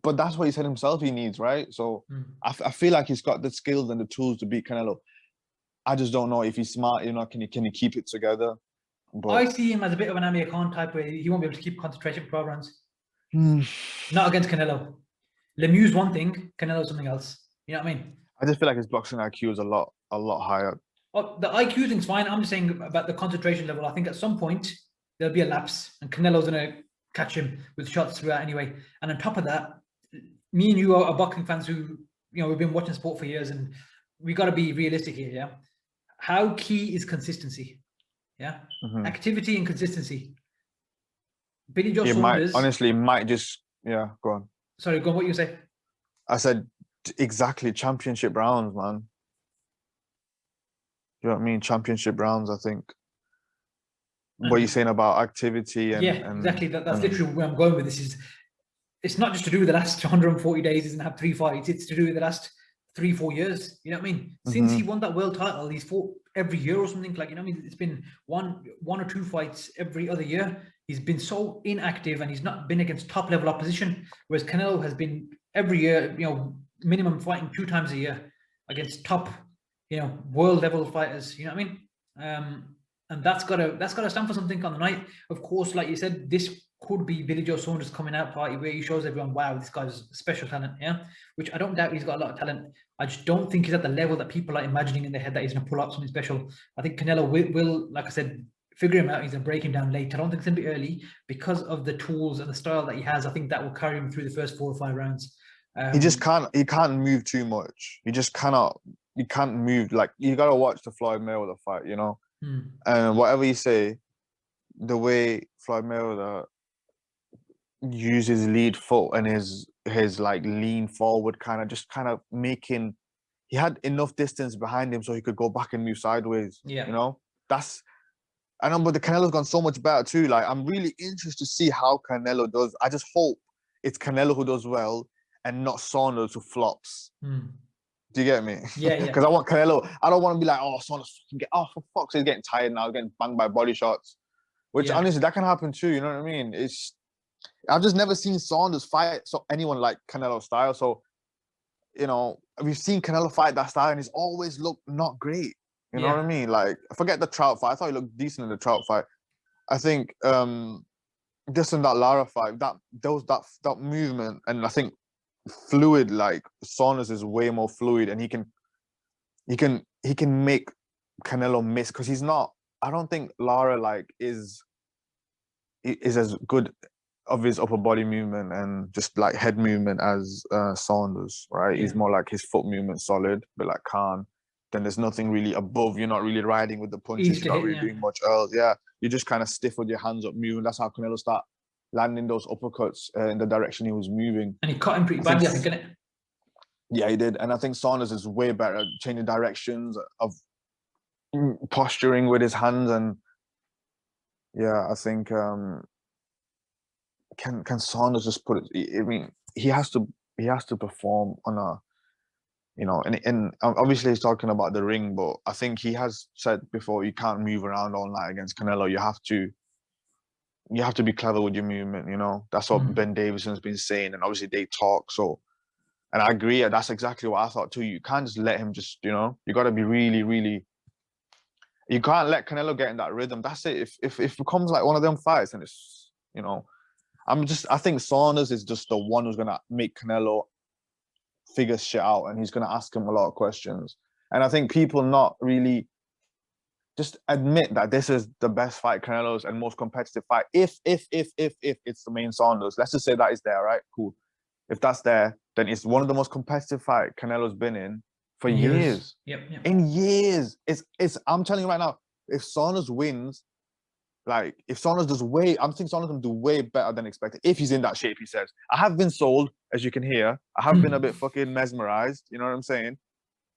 but that's what he said himself he needs, right? So I feel like he's got the skills and the tools to beat Canelo. I just don't know if he's smart, you know, can he keep it together? But I see him as a bit of an Amir Khan type where he won't be able to keep concentration for 12 rounds. Not against Canelo. Lemieux's one thing, Canelo's something else. You know what I mean? I just feel like his boxing IQ is a lot higher. Oh, the IQ thing's fine. I'm just saying about the concentration level. I think at some point there'll be a lapse and Canelo's going to catch him with shots throughout anyway. And on top of that, me and you are boxing fans who we've been watching sport for years, and we got to be realistic here. Yeah, how key is consistency? Yeah, activity and consistency. Billy Joe Saunders. Honestly, might just go on. Sorry, go on. What you say? I said exactly championship rounds, man. You know what I mean? Championship rounds, I think. What you're saying about activity and exactly. That's literally where I'm going with this. It's not just to do with the last 140 days. He doesn't have 3 fights. It's to do with the last 3-4 years. You know what I mean? Since he won that world title, he's fought every year or something. Like, you know what I mean? It's been one or two fights every other year. He's been so inactive, and he's not been against top level opposition. Whereas Canelo has been every year, minimum fighting 2 times a year against top, world level fighters. You know what I mean? And that's gotta stand for something on the night. Of course, like you said, this could be Billy Joe Saunders' coming out party where he shows everyone, wow, this guy's special talent, which I don't doubt he's got a lot of talent. I just don't think he's at the level that people are imagining in their head that he's going to pull up something special. I think Canelo will, like I said, figure him out. He's going to break him down late. I don't think it's going to be early because of the tools and the style that he has. I think that will carry him through the first 4 or 5 rounds. He can't move too much. He just cannot. He can't move. Like, you got to watch the Floyd Mayweather fight, And whatever you say, the way Floyd Mayweather uses lead foot and his like lean forward kind of making, he had enough distance behind him so he could go back and move sideways. I know, but the Canelo's gone so much better too. Like, I'm really interested to see how Canelo does. I just hope it's Canelo who does well and not Saunders who flops. Do you get me? Yeah. Because I want Canelo. I don't want to be like, oh, Saunders, for fuck's sake, he's getting tired now, getting banged by body shots. Which honestly, that can happen too. You know what I mean? I've just never seen Saunders fight anyone like Canelo style. So, we've seen Canelo fight that style, and he's always looked not great. You know what I mean? Like, forget the Trout fight. I thought he looked decent in the Trout fight. I think this and that Lara fight, that movement, and I think fluid, like Saunders is way more fluid, and he can make Canelo miss because he's not. I don't think Lara is as good of his upper body movement and just like head movement as Saunders, right? He's more like his foot movement solid, but like calm. Then there's nothing really above. You're not really riding with the punches. You're not really doing much else. Yeah, you're just kind of stiff with your hands up moving. That's how Canelo start landing those uppercuts in the direction he was moving. And he cut him pretty badly, I think, didn't it? Yeah, he did. And I think Saunders is way better at changing directions, of posturing with his hands. And yeah, I think can Saunders just put it? I mean, he has to perform on a, and obviously he's talking about the ring, but I think he has said before, you can't move around all night against Canelo. You have to be clever with your movement. That's what Ben Davison's been saying, and obviously they talk. So, and I agree. That's exactly what I thought too. You can't just let him you got to be really, really. You can't let Canelo get in that rhythm. That's it. If it becomes like one of them fights, and it's I think Saunders is just the one who's gonna make Canelo figure shit out, and he's gonna ask him a lot of questions. And I think people not really just admit that this is the best fight Canelo's and most competitive fight. If it's the main Saunders, let's just say that is there, right? Cool. If that's there, then it's one of the most competitive fight Canelo's been in for years. Yep. In years. I'm telling you right now, if Saunders wins, like if Saunders does I'm thinking Saunders can do way better than expected if he's in that shape he says. I have been sold, as you can hear. I have been a bit fucking mesmerized. You know what I'm saying?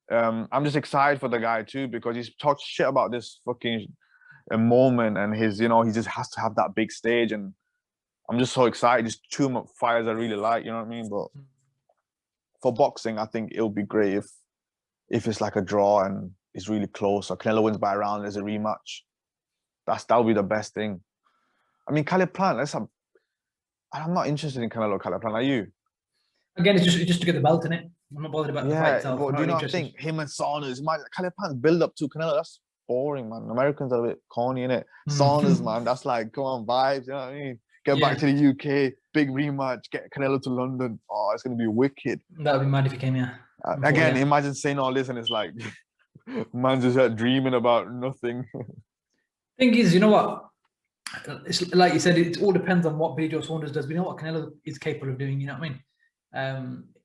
I'm just excited for the guy too, because he's talked shit about this fucking moment, and his, he just has to have that big stage, and I'm just so excited. Just 2 fighters I really like, you know what I mean? But for boxing, I think it'll be great if it's like a draw and it's really close, or Canelo wins by a round, there's a rematch. That'll be the best thing. I mean, Caleb Plant, I'm not interested in Caleb Plant. Are you? Again, it's just to get the belt in it. I'm not bothered about the fight itself. But do you know what I think? Him and Saunders, Caleb Plant's build up to Canelo, that's boring, man. Americans are a bit corny, innit? Saunders, man, that's like, come on, vibes, you know what I mean? Get back to the UK, big rematch, get Canelo to London. Oh, it's going to be wicked. That would be mad if he came here. Again, imagine saying all this and it's like, man's just dreaming about nothing. Thing is, you know what? It's like you said, it all depends on what Billy Joe Saunders does. We know what Canelo is capable of doing, you know what I mean?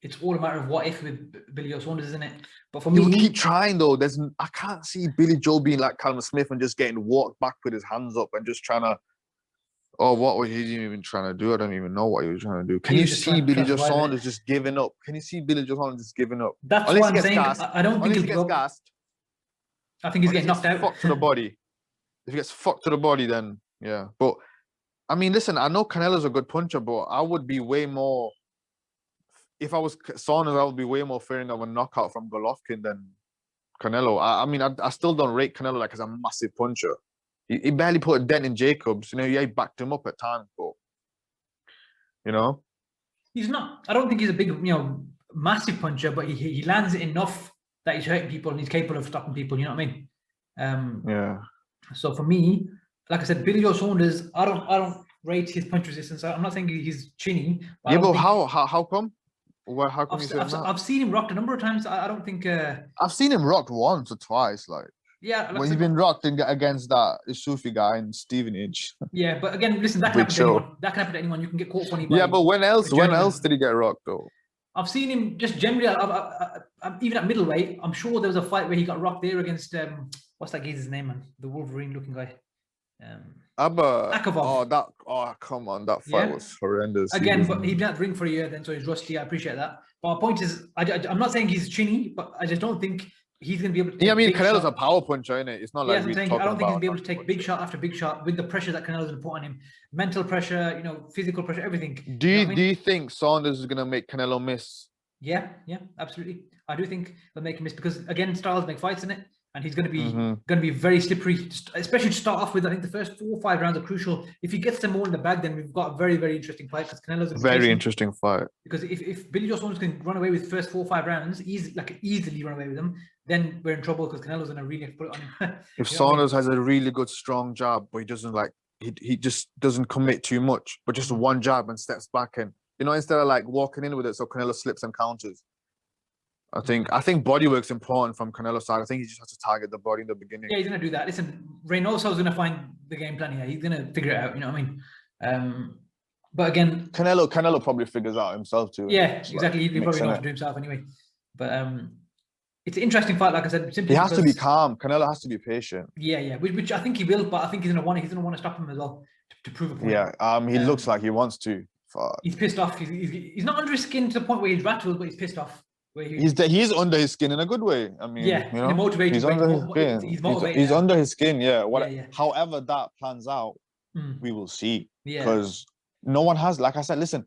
It's all a matter of what if with Billy Joe Saunders, isn't it? But for He will me, keep trying though. I can't see Billy Joe being like Callum Smith and just getting walked back with his hands up and just trying to. Oh, what was he even trying to do? I don't even know what he was trying to do. Can you see Billy Joe Saunders just giving up? Can you see Billy Joe Saunders just giving up? That's what I'm saying. I don't think he'll get gassed. I think he's getting knocked out. Fucked to the body. If he gets fucked to the body, then yeah. But I mean, listen, I know Canelo's a good puncher, but I would be way more. If I was Saunders, I would be way more fearing of a knockout from Golovkin than Canelo. I mean, I still don't rate Canelo like as a massive puncher. He barely put a dent in Jacobs. You know, he backed him up at times, but you know, he's not. I don't think he's a big, massive puncher, but he lands it enough that he's hurting people and he's capable of stopping people. You know what I mean? Yeah. So for me, like I said, Billy Joe Saunders, I don't rate his punch resistance. I'm not saying he's chinny. But how come? Well, how come I've seen him rocked a number of times. I don't think. I've seen him rocked once or twice, like. Yeah, when he's been rocked against that Sufi guy in Stevenage. Yeah, but again, listen, that can happen to anyone. That can happen to anyone. You can get caught funny. Yeah, but when else did he get rocked though? I've seen him just generally. Even at middleweight, I'm sure there was a fight where he got rocked there against what's that guy's name, man? The Wolverine-looking guy. Akavov. Come on, that fight was horrendous. Again, but he's been at the ring for a year then, so he's rusty. I appreciate that. But my point is, I'm not saying he's chinny, but I just don't think he's going to be able to. Yeah, I mean, Canelo's a power puncher, isn't it? It's not like I don't think he's going to be able to take big shot after big shot with the pressure that Canelo's going to put on him. Mental pressure, physical pressure, everything. Do you think Saunders is going to make Canelo miss? Yeah, absolutely. I do think they'll make him miss because again, styles make fights in it, and he's going to be very slippery, especially to start off with. I think the first 4 or 5 rounds are crucial. If he gets them all in the bag, then we've got a very, very interesting fight because Canelo's a very interesting fight. Because if Billy Joe Saunders can run away with the first 4 or 5 rounds, easily run away with them, then we're in trouble because Canelo's going to really have to put it on him. If Saunders has a really good strong jab, but he doesn't he just doesn't commit too much, but just one jab and steps back and instead of walking in with it, so Canelo slips and counters. I think body work's important from Canelo's side. I think he just has to target the body in the beginning. Yeah, he's going to do that. Listen, Reynoso's going to find the game plan here. He's going to figure it out. You know what I mean? But again, Canelo probably figures out himself too. Yeah, exactly. He probably knows to do himself anyway. But it's an interesting fight. Like I said, simply he has to be calm. Canelo has to be patient. Yeah, which I think he will. But I think he's going to want to stop him as well to prove a point. Yeah, he looks like he wants to. He's pissed off. He's not under his skin to the point where he's rattled, but he's pissed off. He's under his skin in a good way. I mean, motivated. He's under his skin. He's under his skin. Yeah. However that plans out, we will see. Because no one has, like I said, listen,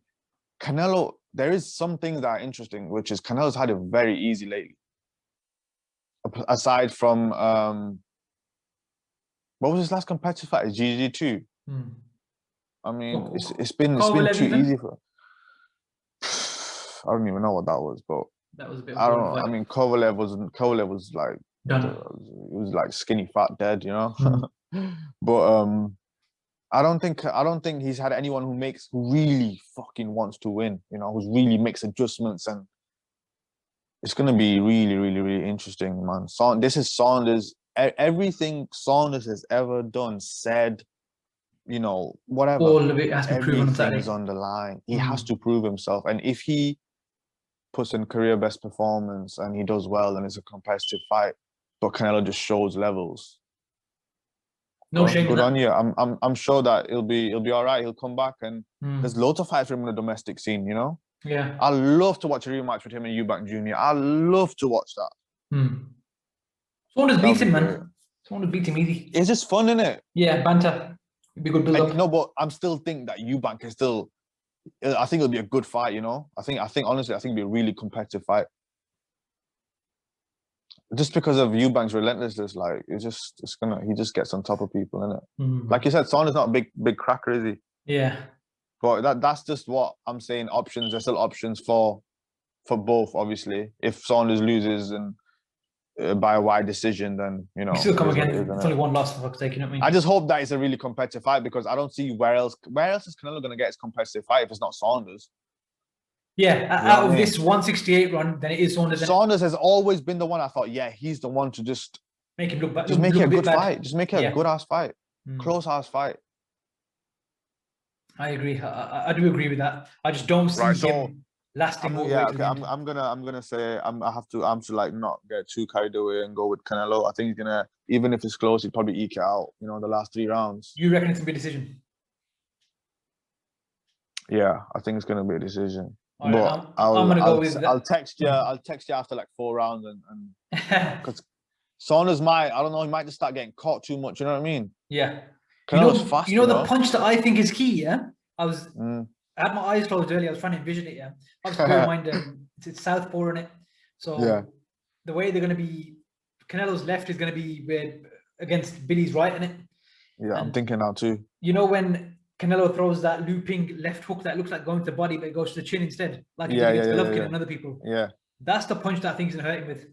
Canelo. There is some things that are interesting, which is Canelo's had it very easy lately. Aside from what was his last competitive fight? GG2. I mean, it's been too easy for. I don't even know what that was, but that was a bit. I don't know. I mean, Kovalev was like done. It was like skinny, fat, dead, But I don't think he's had anyone who really fucking wants to win. Who really makes adjustments, and it's gonna be really, really, really interesting, man. This is Saunders. Everything Saunders has ever done, said. Whatever. All of it has to be proven. Everything is on the line. He has to prove himself, and if he puts in career best performance and he does well, and it's a competitive fight, but Canelo just shows levels. No shame. Good on you. I'm sure that he'll be all right. He'll come back, and there's loads of fights for him in the domestic scene. Yeah. I love to watch a rematch with him and Eubank Jr. I love to watch that. Someone just beats him, man. Someone just beats him easy. It's just fun, isn't it? Yeah, banter. It'd be good build up. No, but I'm still think that Eubank is still. I think it'll be a good fight. I think honestly, it'll be a really competitive fight. Just because of Eubank's relentlessness, he just gets on top of people, innit? Like you said, Saunders not a big cracker, is he? Yeah. But that's just what I'm saying. Options, there's still options for both, obviously. If Saunders loses and by a wide decision, then he still come again. It's only one loss, for fuck's sake, you know what I mean? I just hope that it's a really competitive fight, because I don't see where else is Canelo gonna get his competitive fight if it's not Saunders. Yeah, out of this 168 run, then it is Saunders. Saunders has always been the one I thought, he's the one to just make him look bad. Just make it a good fight. Just make it a good ass fight. Close ass fight. I agree. I do agree with that. I just don't see him lasting all the way Yeah, to the okay. end. I'm gonna say I have to like not get too carried away and go with Canelo. I think he's gonna, even if it's close, he'd probably eke it out. You know, the last 3 rounds. You reckon it's gonna be a decision? Yeah, I think it's gonna be a decision. All But right, I'm gonna go with I'll that. text you. I'll text you after like 4 rounds and because Saunders might, I don't know, he might just start getting caught too much. You know what I mean? Yeah. Canelo's fast. You know the punch that I think is key. Yeah, I had my eyes closed earlier. I was trying to envision it. Yeah, obviously bear in mind it's southpaw in it, so Yeah. the way they're going to be, Canelo's left is going to be against Billy's right in it. Yeah, I'm thinking now too. You know when Canelo throws that looping left hook that looks like going to the body, but it goes to the chin instead, like he did against Golovkin and other people. Yeah. That's the punch that I think is going to hurt him with.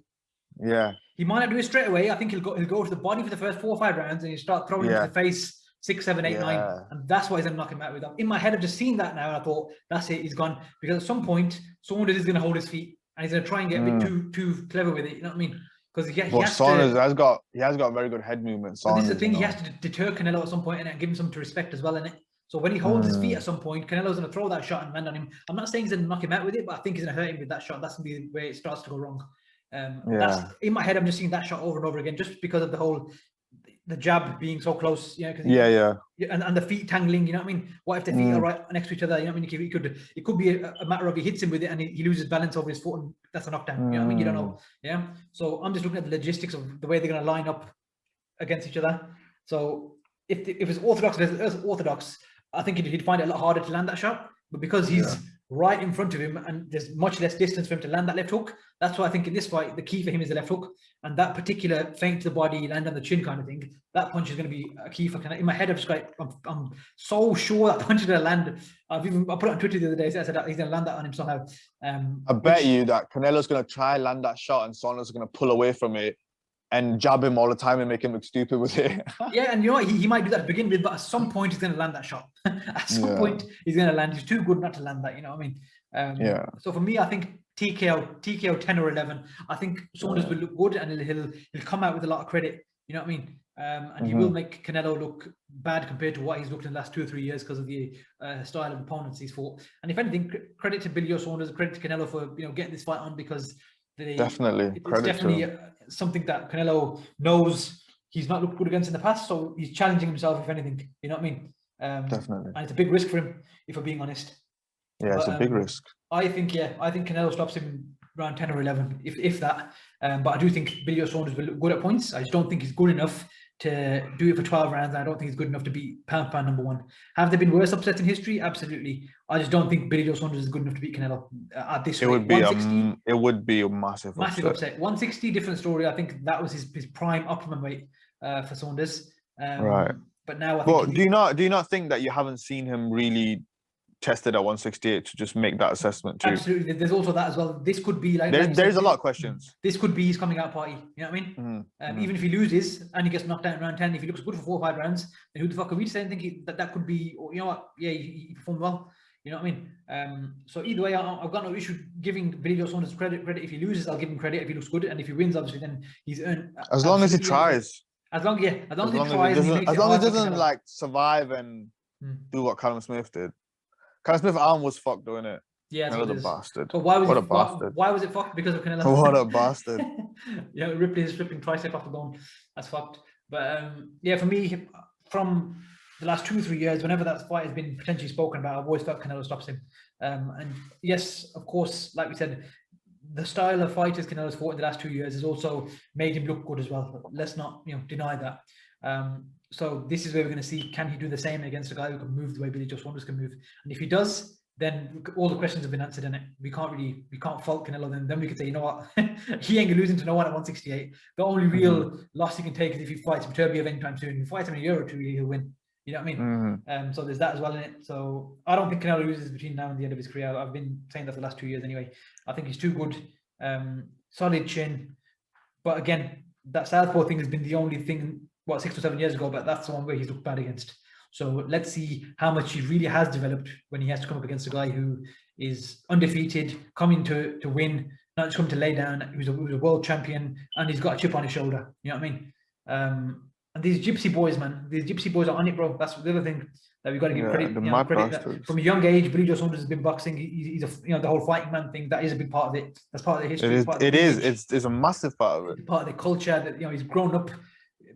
Yeah. He might not do it straight away. I think he'll go to the body for the first 4 or 5 rounds, and he'll start throwing into the face 6, 7, 8, 9, and that's why he's going to knock him out with. In my head, I've just seen that now, and I thought that's it. He's gone, because at some point Saunders is going to hold his feet, and he's going to try and get a bit too clever with it. You know what I mean? Because Saunders has got very good head movement. This is the thing. He has to deter Canelo at some point and give him some to respect as well, innit? So when he holds his feet at some point, Canelo's going to throw that shot and land on him. I'm not saying he's going to knock him out with it, but I think he's going to hurt him with that shot. That's going to be where it starts to go wrong. That's in my head. I'm just seeing that shot over and over again, just because of the jab being so close. You know, and the feet tangling. You know what I mean? What if the feet are right next to each other? You know what I mean? It could be a matter of he hits him with it and he loses balance over his foot, and that's a knockdown. You know what I mean? You don't know. Yeah. So I'm just looking at the logistics of the way they're going to line up against each other. So if it's orthodox, I think he'd find it a lot harder to land that shot. But because he's right in front of him and there's much less distance for him to land that left hook, that's why I think in this fight the key for him is the left hook, and that particular feint to the body, land on the chin kind of thing. That punch is going to be a key for Canelo. In my head, I'm so sure that punch is going to land. I put it on Twitter the other day. So I said that he's going to land that on him somehow. I bet you that Canelo's going to try and land that shot, and Saunders is going to pull away from it and jab him all the time and make him look stupid with it. Yeah, and you know what? He might do that to begin with, but at some point he's going to land that shot. At some point he's going to land. He's too good not to land that. You know what I mean? So for me, I think TKO 10 or 11. I think Saunders will look good, and he'll come out with a lot of credit. You know what I mean? And he will make Canelo look bad compared to what he's looked in the last 2 or 3 years because of the style of opponents he's fought. And if anything, credit to Billy Saunders, credit to Canelo for getting this fight on, because it's definitely something that Canelo knows he's not looked good against in the past, so he's challenging himself, if anything. You know what I mean? Definitely. And it's a big risk for him, if we're being honest. Yeah, it's a big risk. I think Canelo stops him around 10 or 11, if that. But I do think Billy Saunders will look good at points. I just don't think he's good enough to do it for 12 rounds. And I don't think he's good enough to beat pound number 1. Have there been worse upsets in history? Absolutely. I just don't think Billy Saunders is good enough to beat Canelo at this rate. It would be a massive upset. 160, different story. I think that was his prime optimum weight for Saunders. Right. But now I think do you not think that you haven't seen him really tested at 168 to just make that assessment too? Absolutely. There's also that as well. This could be like there's a lot of questions. This could be his coming out party. You know what I mean? Even if he loses and he gets knocked out in round 10, if he looks good for 4 or 5 rounds, then who the fuck are we to say anything? That could be, you know what? Yeah, he performed well. You know what I mean? So either way, I've got no issue giving Billy Saunders credit. If he loses, I'll give him credit. If he looks good, and if he wins, obviously, then he's earned. As long as he tries. As long as he tries. As long as he doesn't like survive and do what Callum Smith did. Callum Smith's arm was fucked, though, innit? Yeah, Canelo's a bastard. But why was it fucked? Because of Canelo. What a bastard. Yeah, Ripley's flipping tricep off the bone. That's fucked. But yeah, for me, from the last 2 or 3 years, whenever that fight has been potentially spoken about, I've always felt Canelo stops him. And yes, of course, like we said, the style of fighters Canelo's fought in the last 2 years has also made him look good as well. Let's not deny that. So this is where we're going to see, can he do the same against a guy who can move the way Billy Joe Saunders can move? And if he does, then all the questions have been answered in it. We can't fault Canelo. Then we could say, you know what, he ain't losing to no one at 168. The only real loss he can take is if he fights Beterbiev anytime soon. If he fights him in a year or 2, he'll win. You know what I mean? So there's that as well in it. So I don't think Canelo loses between now and the end of his career. I've been saying that for the last 2 years anyway. I think he's too good. Solid chin. But again, that southpaw thing has been the only thing, 6 or 7 years ago, but that's the one where he's looked bad against. So let's see how much he really has developed when he has to come up against a guy who is undefeated, coming to win, not just coming to lay down. He was a world champion, and he's got a chip on his shoulder. You know what I mean? And And these gypsy boys, man, these gypsy boys are on it, bro. That's the other thing that we got to give credit. The Credit that from a young age, Billy Joe Saunders has been boxing. He's a, the whole fighting man thing. That is a big part of it. That's part of the history. It is. It's a massive part of it. It's part of the culture that he's grown up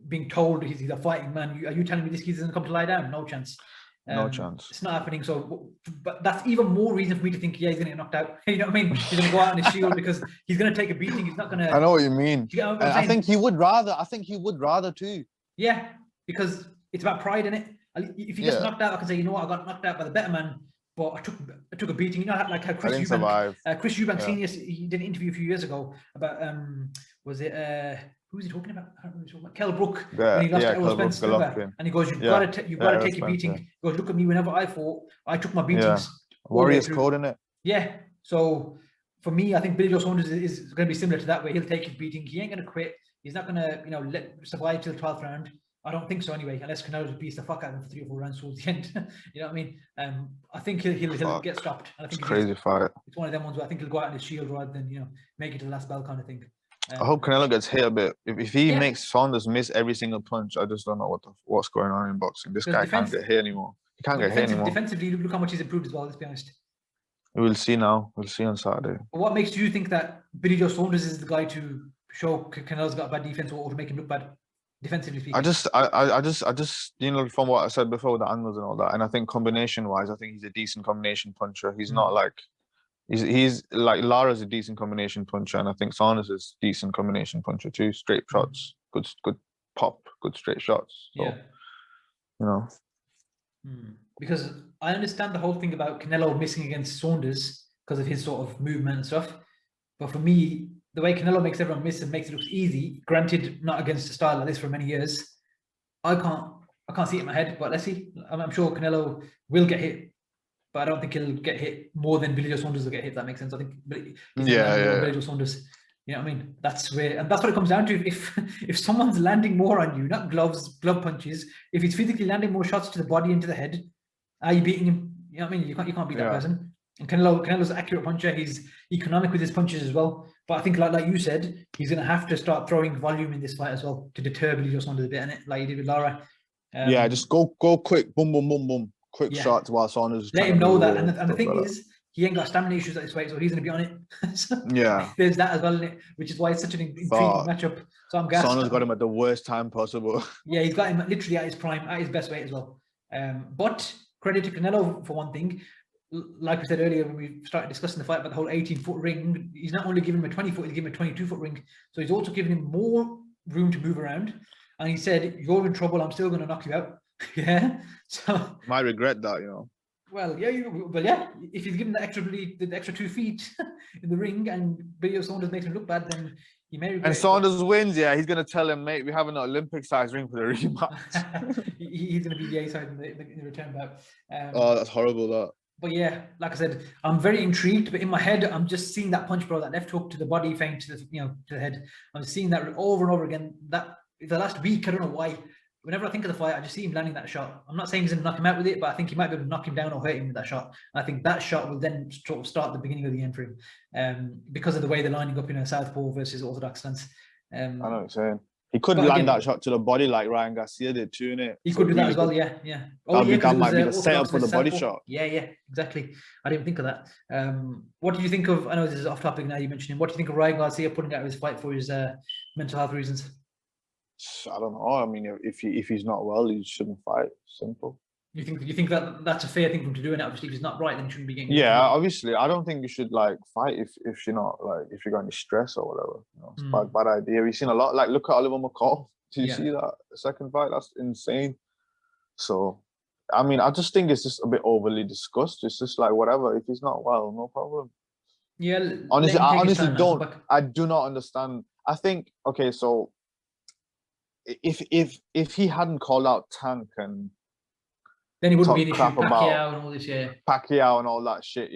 being told he's a fighting man. Are you telling me this kid doesn't come to lie down? No chance. No chance. It's not happening. So, but that's even more reason for me to think, he's going to get knocked out. You know what I mean? He's going to go out on his shield because he's going to take a beating. He's not going to. I know what you mean. You know what I think he would rather. I think he would rather too. Yeah, because it's about pride in it. If you get knocked out, I can say, you know what, I got knocked out by the better man, but I took a beating. You know, like how Chris Eubank Senior, he did an interview a few years ago about was it who was he talking about? I don't know who Kell Brook when he lost to Errol Spence, and he goes, you've got to take a beating. He goes, look at me. Whenever I fought, I took my beatings. Warriors code in it. Yeah. So for me, I think Billy Joe Saunders is going to be similar to that, where he'll take his beating. He ain't going to quit. He's not going to let survive till the 12th round. I don't think so anyway, unless Canelo beats the fuck out of him for 3 or 4 rounds towards the end. You know what I mean? I think he'll get stopped. And I think it's a crazy fight. It's one of them ones where I think he'll go out on his shield rather than make it to the last bell kind of thing. I hope Canelo gets hit a bit. If he makes Saunders miss every single punch, I just don't know what's going on in boxing. This guy can't get hit anymore. He can't get hit anymore. Defensively, look how much he's improved as well. Let's be honest. We'll see now. We'll see on Saturday. But what makes you think that Billy Joe Saunders is the guy to show Canelo's got a bad defense or to make him look bad? Defensively speaking. I just from what I said before, the angles and all that, and I think combination wise, I think he's a decent combination puncher. He's not like he's like Lara's a decent combination puncher, and I think Saunders is a decent combination puncher too. Straight shots, good pop, good straight shots. So, because I understand the whole thing about Canelo missing against Saunders because of his sort of movement and stuff, but for me, the way Canelo makes everyone miss and makes it look easy, granted, not against a style like this for many years, I can't see it in my head, but let's see. I'm sure Canelo will get hit, but I don't think he'll get hit more than Billy Joe Saunders will get hit, if that makes sense. I think Billy Joe Saunders, you know what I mean? That's what it comes down to. If someone's landing more on you, not glove punches, if he's physically landing more shots to the body and to the head, are you beating him? You know what I mean? You can't beat that person. And Canelo's an accurate puncher. He's economic with his punches as well. But I think, like you said, he's going to have to start throwing volume in this fight as well to deter Billy Joe Saunders a bit, innit? Like he did with Lara. Just go quick, boom, boom, boom, boom, quick shots while Saunders. Let him know that. And the thing is, he ain't got stamina issues at this weight, so he's going to be on it. So there's that as well, innit? Which is why it's such an intriguing matchup. So I'm gassed. Saunders got him at the worst time possible. Yeah, he's got him literally at his prime, at his best weight as well. But credit to Canelo for one thing. Like we said earlier when we started discussing the fight about the whole 18-foot ring, he's not only giving him a 20-foot, he's giving him a 22-foot ring. So he's also giving him more room to move around. And he said, you're in trouble, I'm still going to knock you out. Yeah. So might regret that, Well, yeah, if he's given the extra 2 feet in the ring and Billy Joe Saunders makes him look bad, then he may regret. And Saunders wins, he's going to tell him, mate, we have an Olympic-sized ring for the rematch. He's going to be the A-side in the return bout. That's horrible, that. But yeah, like I said, I'm very intrigued. But in my head, I'm just seeing that punch, bro, that left hook to the body, feint to the head. I'm seeing that over and over again. That the last week, I don't know why. Whenever I think of the fight, I just see him landing that shot. I'm not saying he's going to knock him out with it, but I think he might be able to knock him down or hurt him with that shot. And I think that shot will then sort of start the beginning of the end for him, because of the way they're lining up in a southpaw versus orthodox stance. I know what you're saying. He could land that shot to the body like Ryan Garcia did too, innit? He could do that as well, yeah. That might be the setup for the body shot. Yeah, exactly. I didn't think of that. What do you think of, I know this is off topic now, you mentioned him, what do you think of Ryan Garcia putting out his fight for his mental health reasons? I don't know. I mean, if he's not well, he shouldn't fight. Simple. You think that that's a fair thing for him to do? And obviously, if he's not right, then he shouldn't be getting. Yeah, obviously, I don't think you should fight if you're not if you're got any stress or whatever. It's a bad idea. We've seen a lot. Look at Oliver McCall. Did you see that second fight? That's insane. So, I mean, I just think it's just a bit overly discussed. It's just whatever. If he's not well, no problem. Yeah. Honestly, I do not understand. I think so. If he hadn't called out Tank and then he wouldn't be an issue. Pacquiao and all this, Pacquiao and all that shit,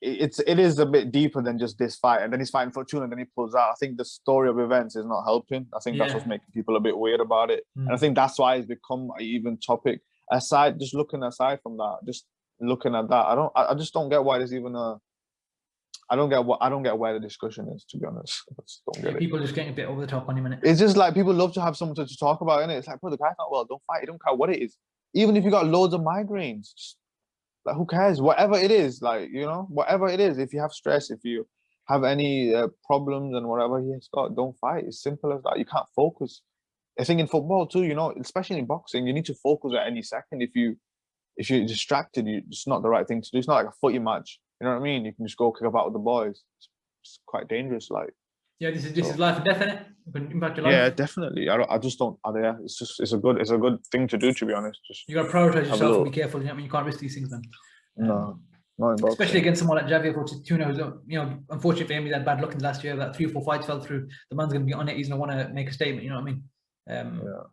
it is a bit deeper than just this fight. And then he's fighting Fortuna and then he pulls out. I think the story of events is not helping. I think that's what's making people a bit weird about it. And I think that's why it's become an even topic. Looking aside from that, just looking at that, I just don't get why there's even I don't get where the discussion is, to be honest. I just don't get it. People are just getting a bit over the top on him, innit? It's just like people love to have someone to talk about, innit? It's like, bro, the guy's not well, don't fight. You don't care what it is. Even if you got loads of migraines, just, like, who cares? Whatever it is, like, you know, whatever it is. If you have stress, if you have any problems and whatever he's got, don't fight. It's simple as that. You can't focus. I think in football too, you know, especially in boxing, you need to focus at any second. If you're distracted, it's not the right thing to do. It's not like a footy match. You know what I mean? You can just go kick about with the boys. It's quite dangerous, like. Yeah, this is life and death, innit? It can impact your life. Yeah, definitely. I just don't. Yeah, it's a good thing to do, to be honest. Just you got to prioritize yourself and be careful. You know what I mean? You can't risk these things, man. No, not in boxing. Especially against someone like Javier Fortuna, who's, you know, unfortunately for him, he had bad luck in the last year. That 3 or 4 fights fell through. The man's going to be on it. He's going to want to make a statement. You know what I mean?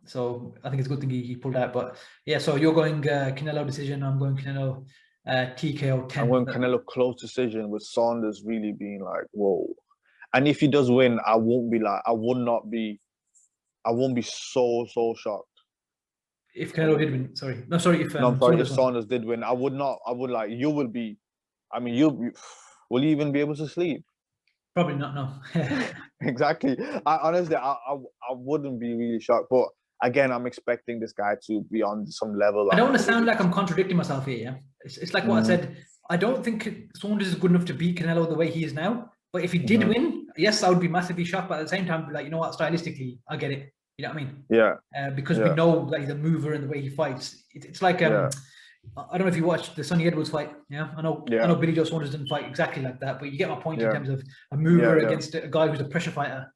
So I think it's a good thing he pulled out. But yeah, so you're going Canelo decision. I'm going Canelo TKO 10. I'm going Canelo close decision, with Saunders really being like, whoa. And if he does win, I won't be so shocked. If Canelo did win, sorry. No, sorry, if Saunders did win, I would like, you will be, I mean, will you even be able to sleep? Probably not, no. Exactly. Honestly, I wouldn't be really shocked. But again, I'm expecting this guy to be on some level. I don't want to sound like I'm contradicting myself here, yeah? It's like what I said. I don't think Saunders is good enough to beat Canelo the way he is now. But if he did win, yes, I would be massively shocked. But at the same time, like, you know what, stylistically, I get it. You know what I mean? Yeah. Because we know that he's a mover in the way he fights. It's like, I don't know if you watched the Sonny Edwards fight. Yeah, I know Billy Joe Saunders didn't fight exactly like that, but you get my point in terms of a mover against a guy who's a pressure fighter.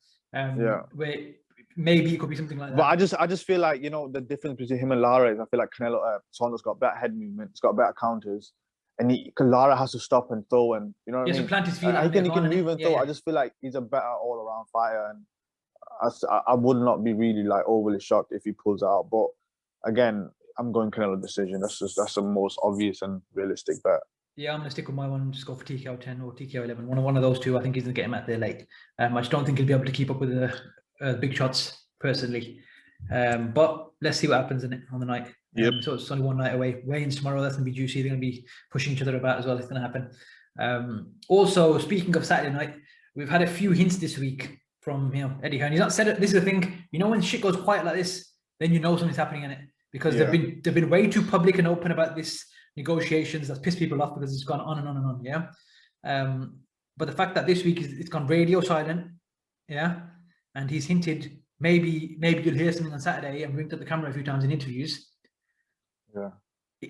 Where maybe it could be something like that. But I just feel like, you know, the difference between him and Lara is, I feel like Canelo, Saunders got better head movement, he's got better counters, and because Lara has to stop and throw, and you know what I mean. Plant his feet. He can move and throw. I just feel like he's a better all-around fighter, and I would not be really like overly shocked if he pulls out. But again, I'm going Canelo decision. That's the most obvious and realistic bet. Yeah, I'm going to stick with my one. Just go for TKO 10 or TKO 11. One of those two. I think he's going to get him out there late. I just don't think he'll be able to keep up with the big shots personally. But let's see what happens in it on the night. So it's only one night away. Weigh-ins tomorrow. That's going to be juicy. They're going to be pushing each other about as well. It's going to happen. Also, speaking of Saturday night, we've had a few hints this week from, you know, Eddie Hearn. He's not said it. This is the thing. You know, when shit goes quiet like this, then you know something's happening in it, because they've been way too public and open about this negotiations. That's pissed people off because it's gone on and on and on. Yeah. But the fact that this week it's gone radio silent. Yeah. And he's hinted maybe you'll hear something on Saturday, and winked at the camera a few times in interviews. Yeah.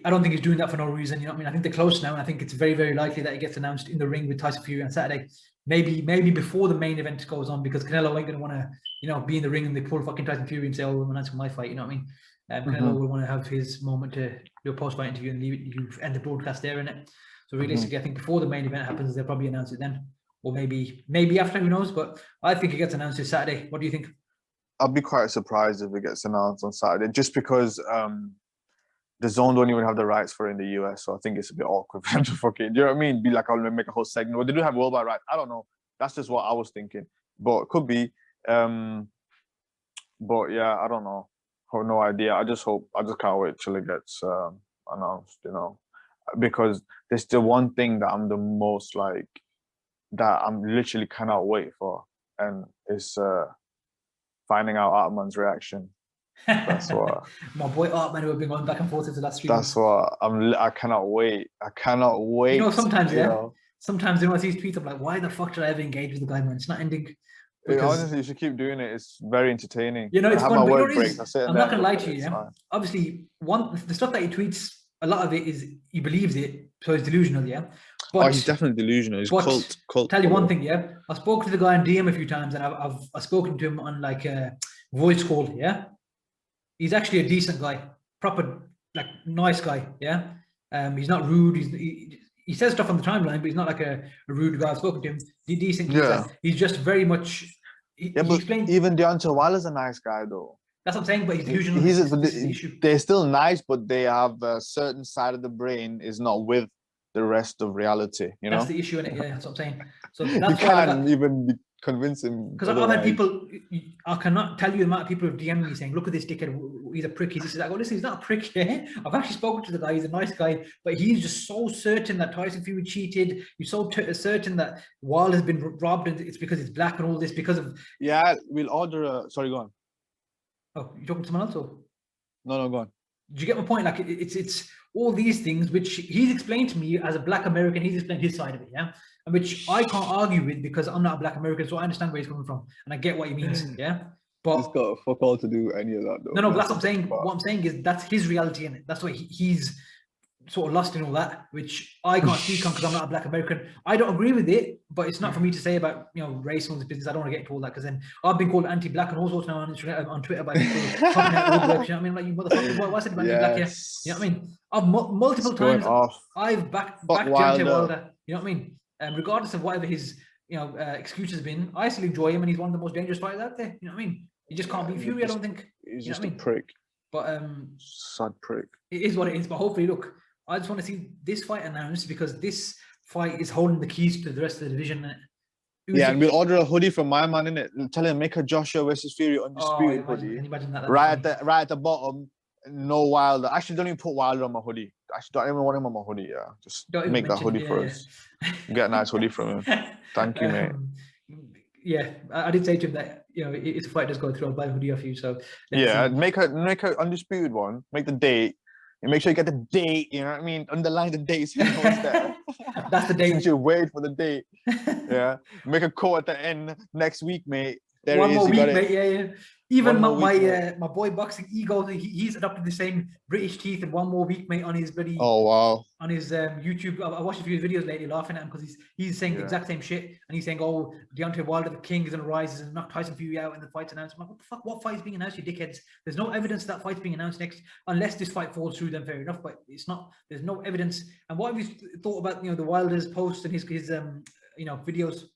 I don't think he's doing that for no reason. You know what I mean? I think they're close now, and I think it's very, very likely that it gets announced in the ring with Tyson Fury on Saturday. Maybe before the main event goes on, because Canelo ain't going to want to, you know, be in the ring and they pull fucking Tyson Fury and say, "Oh, we're going to answer my fight." You know what I mean? Canelo will want to have his moment to do a post-fight interview and you end the broadcast there, innit? So realistically, I think before the main event happens, they'll probably announce it then, or maybe after. Who knows? But I think it gets announced this Saturday. What do you think? I'd be quite surprised if it gets announced on Saturday, just because the zone don't even have the rights for it in the US, so I think it's a bit awkward for them to fucking, do you know what I mean? Be like, I'll make a whole segment. Well, they do have worldwide rights. I don't know. That's just what I was thinking, but it could be. But yeah, I don't know. I have no idea. I just can't wait till it gets announced, you know, because there's the one thing that I'm the most like, that I'm literally cannot wait for, and it's finding out Artman's reaction. That's what my boy Artman, who have been going back and forth since the last 3 months. That's what I cannot wait. I cannot wait. You know, sometimes you know, I see these tweets, I'm like, why the fuck did I ever engage with the guy, man? It's not ending. Honestly, you should keep doing it. It's very entertaining. You know, it's fun. But I'm not gonna lie to you. Yeah? Fine. Obviously, the stuff that he tweets, a lot of it is he believes it, so he's delusional. Yeah. But, he's definitely delusional. He's cult. Tell you one thing, yeah. I spoke to the guy on DM a few times, and I've spoken to him on like a voice call. Yeah. He's actually a decent guy, proper, like, nice guy. Yeah. He's not rude. He says stuff on the timeline, but he's not like a rude guy. I've spoken to him. He's decent. Yeah. He's just very much. But even Deontay Wilder's a nice guy, though. That's what I'm saying. But he's delusional. They're still nice, but they have a certain side of the brain is not with the rest of reality. You know. That's the issue in it. Yeah, that's what I'm saying. So that's you can't even be convince him. Because I've had people, I cannot tell you the amount of people who DM me saying, look at this dickhead, he's a prick, he's this. I go, listen, he's not a prick, yeah? I've actually spoken to the guy, he's a nice guy, but he's just so certain that Tyson Fury cheated. He's so certain that Wilder has been robbed and it's because it's black and all this because of... Yeah, we'll order a... Sorry, go on. Oh, you talking to someone else or? No, go on. Do you get my point? Like, it's all these things which he's explained to me as a black American, he's explained his side of it, yeah? And which I can't argue with because I'm not a black American, so I understand where he's coming from and I get what he means, yeah? But it's got fuck all to do any of that, though. No, that's what I'm saying. What I'm saying is that's his reality in it. That's why he's sort of lost in all that, which I can't speak on because I'm not a black American. I don't agree with it, but it's not for me to say about, you know, race and all this business. I don't want to get into all that because then I've been called anti-black and all sorts now on Twitter by people talking out woodwork. You know what I mean? Like, you motherfuckers, why said anti-black here? You know what I mean? I've multiple times I've backed Deontay Wilder. You know what I mean? Regardless of whatever his excuse has been, I still enjoy him and he's one of the most dangerous fighters out there. You know what I mean? He just can't beat Fury, I don't think. He's just a prick. But sad prick. It is what it is. But hopefully, look, I just want to see this fight announced because this fight is holding the keys to the rest of the division. Yeah, and we'll order a hoodie from my man, innit? Tell him make a Joshua versus Fury undisputed hoodie. Can you imagine that? Right at the bottom, no Wilder. Actually, don't even put Wilder on my hoodie. Actually, don't even want him on my hoodie. Yeah, just make that hoodie for us. Get a nice hoodie from him. Thank you, mate. Yeah, I did say to him that, you know, if the fight does go through, I'll buy a hoodie off you. So yeah, make a undisputed one. Make the date. And make sure you get the date, you know what I mean? Underline the date so you know it's there. That's the date. You should wait for the date. Yeah. Make a call at the end next week, mate. There One it is. more week, mate. Yeah. Even my boy Boxing Ego, he's adopted the same British teeth, and one more week, mate, on his bloody on his YouTube. I watched a few videos lately, laughing at him because he's saying the exact same shit, and he's saying, "Oh, Deontay Wilder, the king, is gonna rise and knock Tyson Fury out, and the fight's announced." I'm like, what the fuck? What fight is being announced, you dickheads? There's no evidence that fight's being announced next, unless this fight falls through. Then fair enough, but it's not. There's no evidence. And what have you thought about the Wilder's posts and his videos?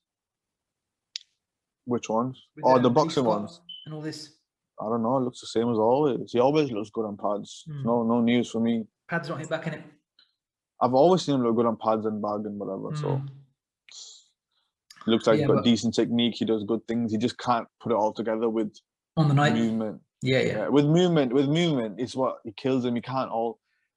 Which ones? The boxing ones and all this. I don't know. It looks the same as always. He always looks good on pads. No news for me. Pads don't hit back in it. I've always seen him look good on pads and bag and whatever. So it looks like he's got decent technique. He does good things. He just can't put it all together with on the night movement. Yeah. With movement, it's what he kills him. He can't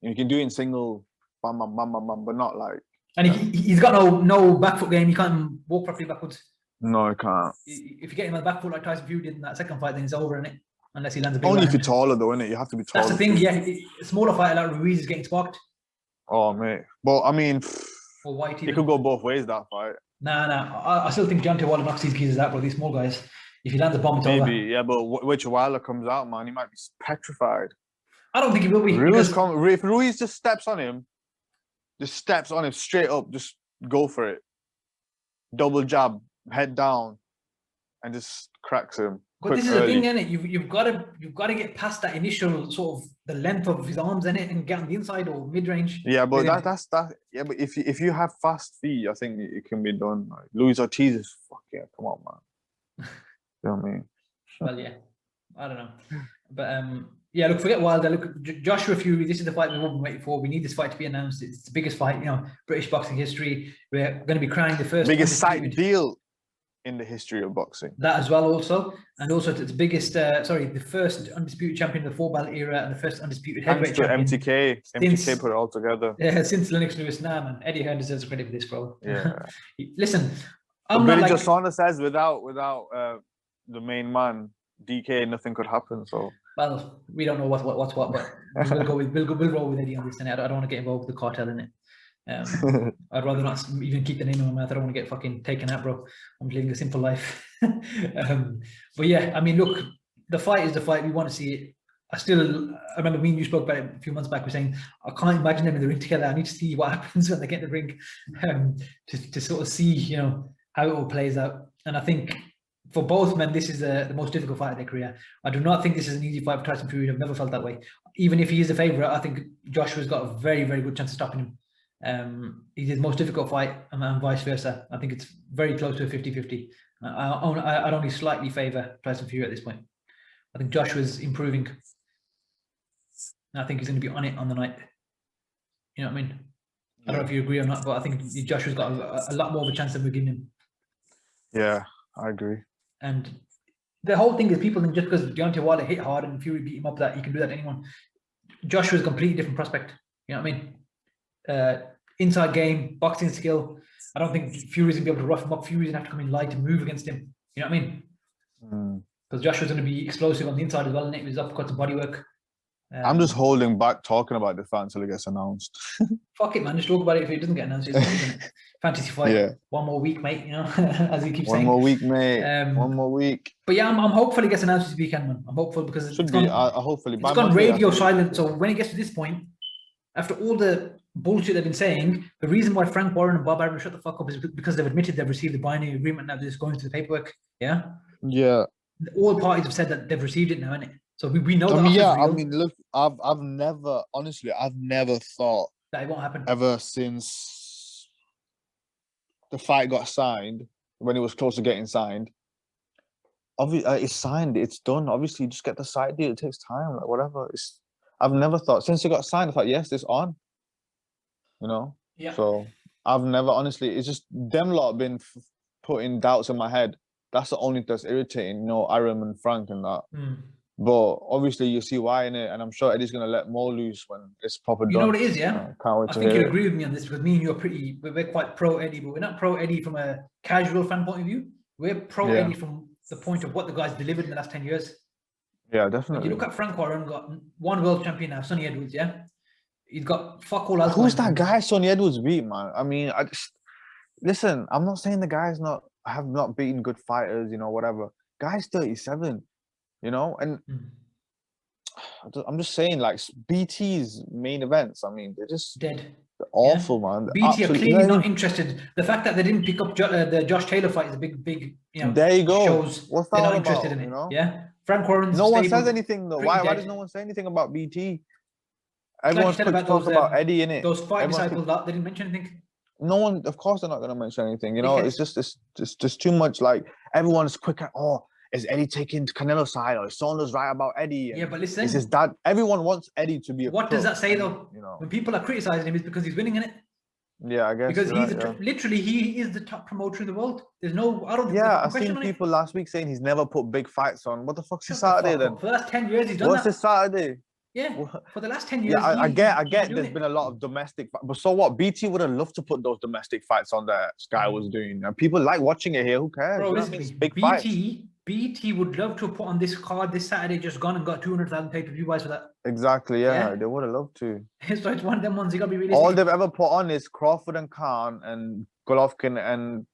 you can do it in single, bam, bam, bam, bam, bam, but not like. And he's got no back foot game. He can't walk properly backwards. No, I can't. If you get him on the back foot like Tyson Fury did in that second fight, then it's over, innit? Unless he lands a big Only if you're taller, though, innit? You have to be taller. That's the thing, yeah. A smaller fighter like Ruiz is getting sparked. Oh, mate. Well, I mean, or White. It could go both ways, that fight. Nah. I still think Deontay Wilder knocks these geezers out, bro. These small guys. If he lands a bomb, it's over. Maybe, yeah, but which Wilder comes out, man, he might be petrified. I don't think he will be. If Ruiz just steps on him straight up, just go for it. Double jab, head down, and just cracks him. But this is the thing, innit? You've got to get past that initial sort of the length of his arms, innit, and get on the inside or mid range. Yeah, but that's that. Yeah, but if you have fast feet, I think it can be done. Like, Luis Ortiz is come on, man. You know what I mean? Well, yeah, I don't know, but yeah. Look, forget Wilder. Look, Joshua Fury. This is the fight we've all been waiting for. We need this fight to be announced. It's the biggest fight, British boxing history. We're going to be crowning the first biggest side deal in the history of boxing. That as well, also, and also it's the biggest. The first undisputed champion of the 4-belt era and the first undisputed heavyweight champion. MTK put it all together. Yeah, since Lennox Lewis. Nah, man, Eddie Hearn deserves credit for this, bro. Yeah. Listen, I'm not like... Joe Saunders says without the main man DK, nothing could happen. So. Well, we don't know what's what, but we'll roll with Eddie on this, and I don't want to get involved with the cartel in it. I'd rather not even keep the name in my mouth. I don't want to get fucking taken out, bro. I'm living a simple life. But yeah, I mean, look, the fight is the fight. We want to see it. I remember me and you spoke about it a few months back. We're saying I can't imagine them in the ring together. I need to see what happens when they get in the ring, to sort of see how it all plays out. And I think for both men, this is the most difficult fight of their career. I do not think this is an easy fight for Tyson Fury. I've never felt that way. Even if he is the favourite, I think Joshua's got a very, very good chance of stopping him. He's his most difficult fight, and vice versa. I think it's very close to a 50-50. I'd only slightly favour Tyson Fury at this point. I think Joshua's improving. And I think he's going to be on it on the night. You know what I mean? I don't know if you agree or not, but I think Joshua's got a lot more of a chance than we're giving him. Yeah. I agree. And the whole thing is people think just because Deontay Wilder hit hard and Fury beat him up that he can do that to anyone. Joshua's a completely different prospect. You know what I mean? Inside game, boxing skill. I don't think Fury's gonna be able to rough him up. Fury's gonna have to come in light to move against him. You know what I mean? Because Joshua's gonna be explosive on the inside as well, and with his uppercuts and bodywork. I'm just holding back talking about the fight until it gets announced. Fuck it, man. Just talk about it if it doesn't get announced. It's fantasy fight. Yeah. One more week, mate. You know, as you keep One saying. more week, mate. One more week. But yeah, I'm hopeful it gets announced this weekend, man. I'm hopeful because it's gone, hopefully. It's gone radio silent. So when it gets to this point, after all the bullshit they've been saying, the reason why Frank Warren and Bob Arum shut the fuck up is because they've admitted they've received the binding agreement. Now they're just going through the paperwork. Yeah. Yeah. All parties have said that they've received it now, innit? So we know that. I mean, look, I've never thought that it won't happen ever since the fight got signed, when it was close to getting signed. Obviously, it's signed, it's done. Obviously, you just get the side deal. It takes time, like whatever. I've never thought since it got signed. I thought, yes, it's on. You know. Yeah. So I've never honestly. It's just them lot been putting doubts in my head. That's the only thing that's irritating. You know, Arum and Frank and that. But obviously, you see why in it, and I'm sure Eddie's gonna let more loose when it's proper done. You know what it is, yeah? Can't wait I to think hear you it. agree with me on this because me and you are we're quite pro Eddie, but we're not pro Eddie from a casual fan point of view. We're pro Eddie from the point of what the guy's delivered in the last 10 years. Yeah, definitely. If you look at Frank Warren, got one world champion now, Sonny Edwards, yeah? He's got fuck all else. Who's that guy Sonny Edwards beat, man? I mean, listen, I'm not saying the guy's have not beaten good fighters, you know, whatever. Guy's 37, you know, and I'm just saying, like, BT's main events, I mean, they're just dead. They're awful, man. They're BT are clearly not interested. The fact that they didn't pick up the Josh Taylor fight is a big, you know, there you go. shows What's they're that not about, interested in it. you know? Yeah. Frank Warren's no one says anything, though. Why dead. does no one say anything about BT? Everyone's quick to talk about Eddie, innit? Those fight disciples, they didn't mention anything. No one, of course, they're not going to mention anything. You know, it's just too much. Like, everyone's quick at, is Eddie taking Canelo's side, or is Saunders right about Eddie? Yeah, but listen, it's his dad. Everyone wants Eddie to be a What does that say, though? You know, when people are criticizing him, it's because he's winning in it. Yeah, I guess. Because he's literally he is the top promoter in the world. There's no, I don't think I've seen people last week saying he's never put big fights on. What the fuck's his Saturday then? For the last 10 years, he's done What's his Saturday? Yeah, for the last 10 years. Yeah, I get. There's been a lot of domestic, but so what? BT would have loved to put those domestic fights on that Sky was doing. And people like watching it here. Who cares? Bro, you know listen, big fights. BT would love to put on this card this Saturday, just gone and got 200,000 pay-per-view buys for that. Exactly, yeah. They would have loved to. So it's one of them ones you gotta be realistic. All they've ever put on is Crawford and Khan and Golovkin and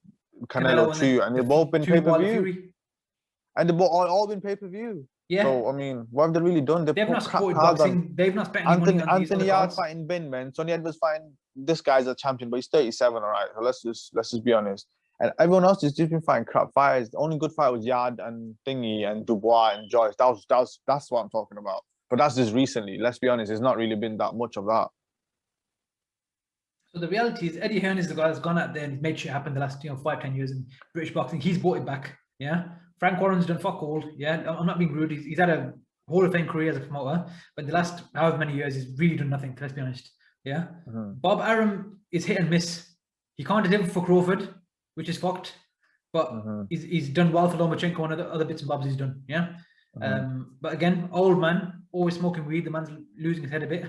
Canelo too, and they've both been pay-per-view. And they've all been pay-per-view. Yeah. So I mean, what have they really done? They've not supported boxing. They've not spent any money on Anthony Yard fighting Binman. Sonny Edwards fighting this guy's a champion, but he's 37, all right. So let's just be honest. And everyone else is just been fighting crap fighters. The only good fight was Yard and Thingy and Dubois and Joyce. That's what I'm talking about. But that's just recently. Let's be honest, it's not really been that much of that. So the reality is Eddie Hearn is the guy that's gone out there and made shit happen the last 5-10 years in British boxing. He's brought it back. Yeah. Frank Warren's done fuck all. Yeah. I'm not being rude. He's had a Hall of Fame career as a promoter, but the last however many years he's really done nothing, let's be honest. Yeah. Bob Arum is hit and miss. He can't deliver for Crawford, which is fucked. But he's done well for Lomachenko and other bits and bobs he's done. Yeah. But again, old man, always smoking weed. The man's losing his head a bit.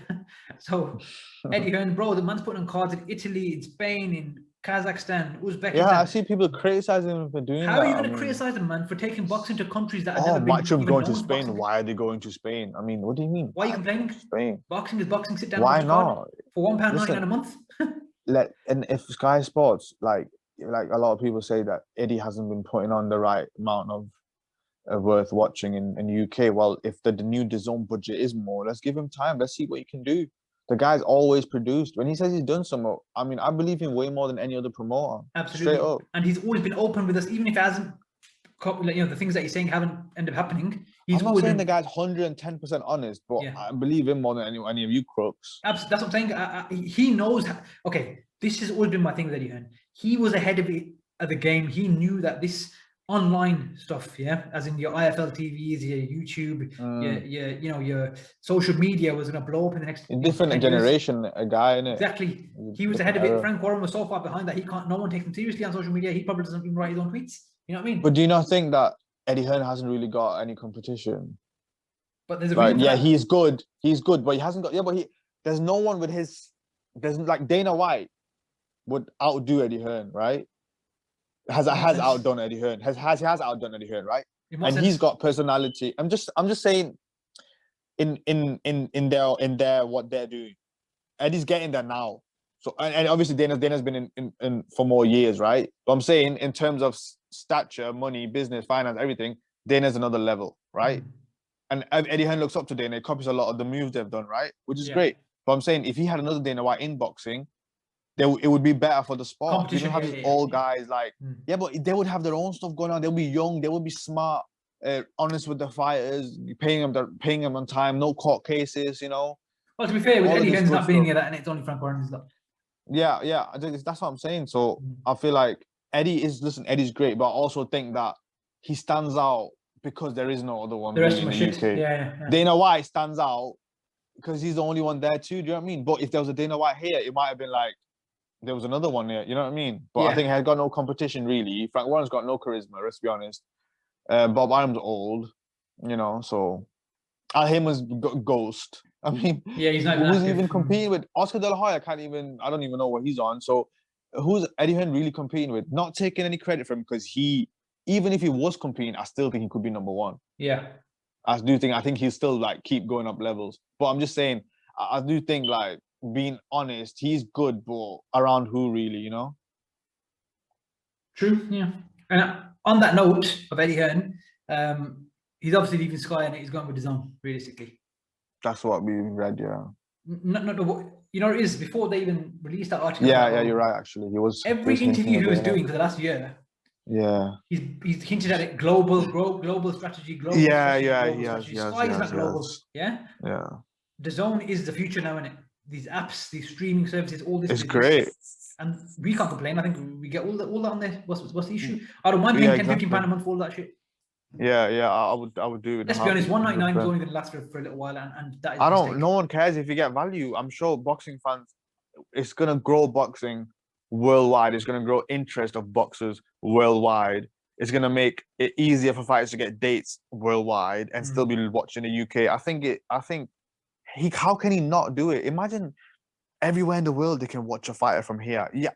So Eddie Hearn, bro, the man's putting on cards in Italy, in Spain, in Kazakhstan, Uzbekistan. Yeah, I see people criticizing him for doing that. How are you going to criticize him, man, for taking boxing to countries that have never been much of going to Spain? Why are they going to Spain? I mean, what do you mean? Why are you complaining? Spain. Boxing is boxing. Sit down. Why not? For £1.99 a month. And if Sky Sports, like a lot of people say that Eddie hasn't been putting on the right amount of worth watching in UK. Well, if the new DAZN budget is more, let's give him time. Let's see what he can do. The guy's always produced. When he says he's done something, I mean, I believe him way more than any other promoter. Absolutely. Straight up. And he's always been open with us, even if it hasn't, the things that he's saying haven't ended up happening. I'm not saying the guy's 110% honest, but I believe him more than any of you crooks. That's what I'm saying. He knows. This has always been my thing with Eddie Hearn. He was ahead of the game. He knew that this online stuff, as in your IFL TVs, your YouTube, your social media was going to blow up in the next. A different generation, a guy, innit? Exactly. He was ahead of it. Frank Warren was so far behind that no one takes him seriously on social media. He probably doesn't even write his own tweets. You know what I mean? But do you not think that Eddie Hearn hasn't really got any competition? But there's a Like, reason for yeah, that. he's good, but he hasn't got. Yeah, but there's no one with his. There's like Dana White would outdo Eddie Hearn, right? Has In what sense? outdone Eddie Hearn. Has outdone Eddie Hearn, right? In what And sense? he's got personality. I'm just saying in their what they're doing. Eddie's getting there now. So and obviously Dana's been in for more years, right? But I'm saying in terms of stature, money, business, finance, everything, Dana's another level, right? And Eddie Hearn looks up to Dana, copies a lot of the moves they've done, right? Which is great. But I'm saying if he had another Dana White in boxing, it would be better for the sport. You don't have these old guys like, but they would have their own stuff going on. They'll be young, they would be smart, honest with the fighters, paying them on time, no court cases, you know. Well, to be fair, with All of Eddie this Hearn's good not being stuff. that, and it's only Frank Warren's lot. Yeah, that's what I'm saying. So I feel like Eddie's great, but I also think that he stands out because there is no other one The rest really of in my the shit. UK. Yeah. Dana White stands out because he's the only one there too. Do you know what I mean? But if there was a Dana White here, it might have been like there was another one here. You know what I mean? But I think he had got no competition really. Frank Warren's got no charisma. Let's be honest. Bob Arum's old, you know. So Al Heyman's ghost. I mean, he's not who's even competing with? Oscar De La Hoya I don't even know what he's on. So who's Eddie Hearn really competing with? Not taking any credit for him because even if he was competing, I still think he could be number one. Yeah. I think he'll still like keep going up levels. But I'm just saying, I do think like being honest, he's good, but around who really, you know? True, yeah. And on that note of Eddie Hearn, he's obviously leaving Sky and he's going with his own, realistically. That's what we read, yeah. You know, it is before they even released that article. Yeah, you're right. Actually, he was every interview he was doing for the last year. Yeah, he's hinted at it. Global strategy. Sky is not global. Yeah. DAZN is the future now, innit? These apps, these streaming services, all this. It's great, and we can't complain. I think we get all that on there. What's the issue? I don't mind paying £10-15 a month for all that shit. Yeah, I would do it. Let's be honest, $1.99 is only going to last for a little while, and that is. No one cares if you get value. I'm sure boxing fans, it's gonna grow boxing worldwide. It's gonna grow interest of boxers worldwide. It's gonna make it easier for fighters to get dates worldwide and still be watching the UK. How can he not do it? Imagine everywhere in the world they can watch a fighter from here. Yeah,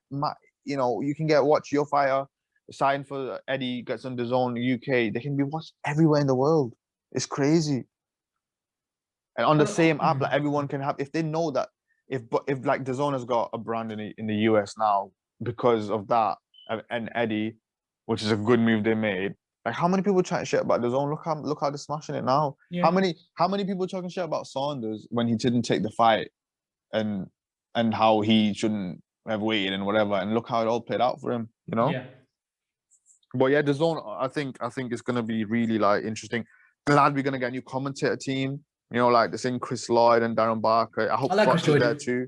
you can watch your fighter. Sign for Eddie, gets on DAZN UK. They can be watched everywhere in the world. It's crazy. And on the same app, like everyone can have. If they know that, if like DAZN has got a brand in the US now because of that and Eddie, which is a good move they made. Like how many people chatting shit about DAZN? Look how they're smashing it now. Yeah. How many people talking shit about Saunders when he didn't take the fight, and how he shouldn't have waited and whatever. And look how it all played out for him. You know. Yeah. But yeah, DAZN, I think it's gonna be really like interesting. Glad we're gonna get a new commentator team. You know, like the same Chris Lloyd and Darren Barker. I hope Frotch is there too.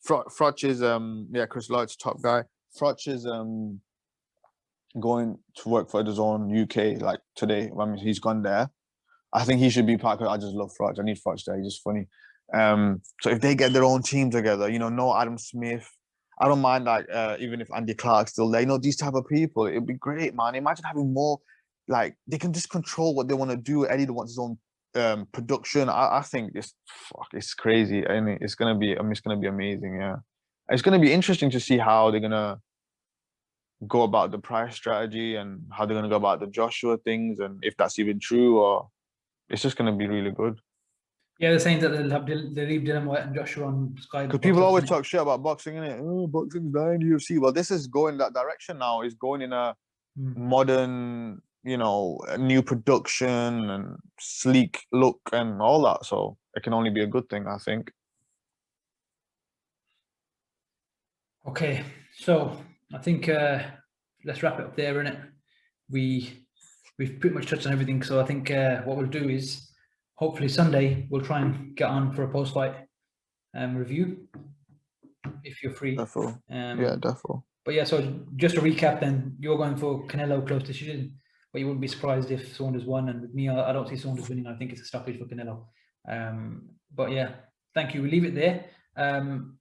Frotch is Chris Lloyd's top guy. Frotch is going to work for DAZN UK like today. I mean, he's gone there. I think he should be part of it. I just love Frotch. I need Frotch there. He's just funny. So if they get their own team together, no Adam Smith. I don't mind like even if Andy Clark's still there, these type of people, it'd be great, man. Imagine having more, like they can just control what they want to do. Eddie wants his own production. I think it's crazy. I mean, it's gonna be amazing. Yeah, it's gonna be interesting to see how they're gonna go about the price strategy and how they're gonna go about the Joshua things and if that's even true or it's just gonna be really good. Yeah, they're saying that they'll leave Dylan White and Joshua on Sky. Because people always talk shit about boxing, innit? Oh, boxing's dying, UFC. Well, this is going that direction now. It's going in a modern, a new production and sleek look and all that. So it can only be a good thing, I think. Okay, so I think let's wrap it up there, innit? We've pretty much touched on everything. So I think what we'll do is, hopefully Sunday, we'll try and get on for a post-fight review, if you're free. Definitely. Yeah, definitely. But yeah, so just to recap then, you're going for Canelo close decision, but you wouldn't be surprised if Saunders won. And with me, I don't see Saunders winning. I think it's a stoppage for Canelo. But yeah, thank you. We'll leave it there.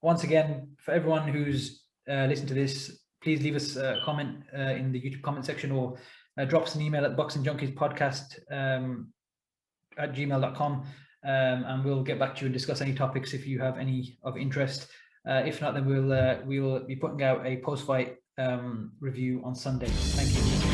Once again, for everyone who's listened to this, please leave us a comment in the YouTube comment section or drop us an email at Boxing Junkies Podcast at gmail.com, and we'll get back to you and discuss any topics if you have any of interest. If not, then we'll be putting out a post-fight review on Sunday. Thank you.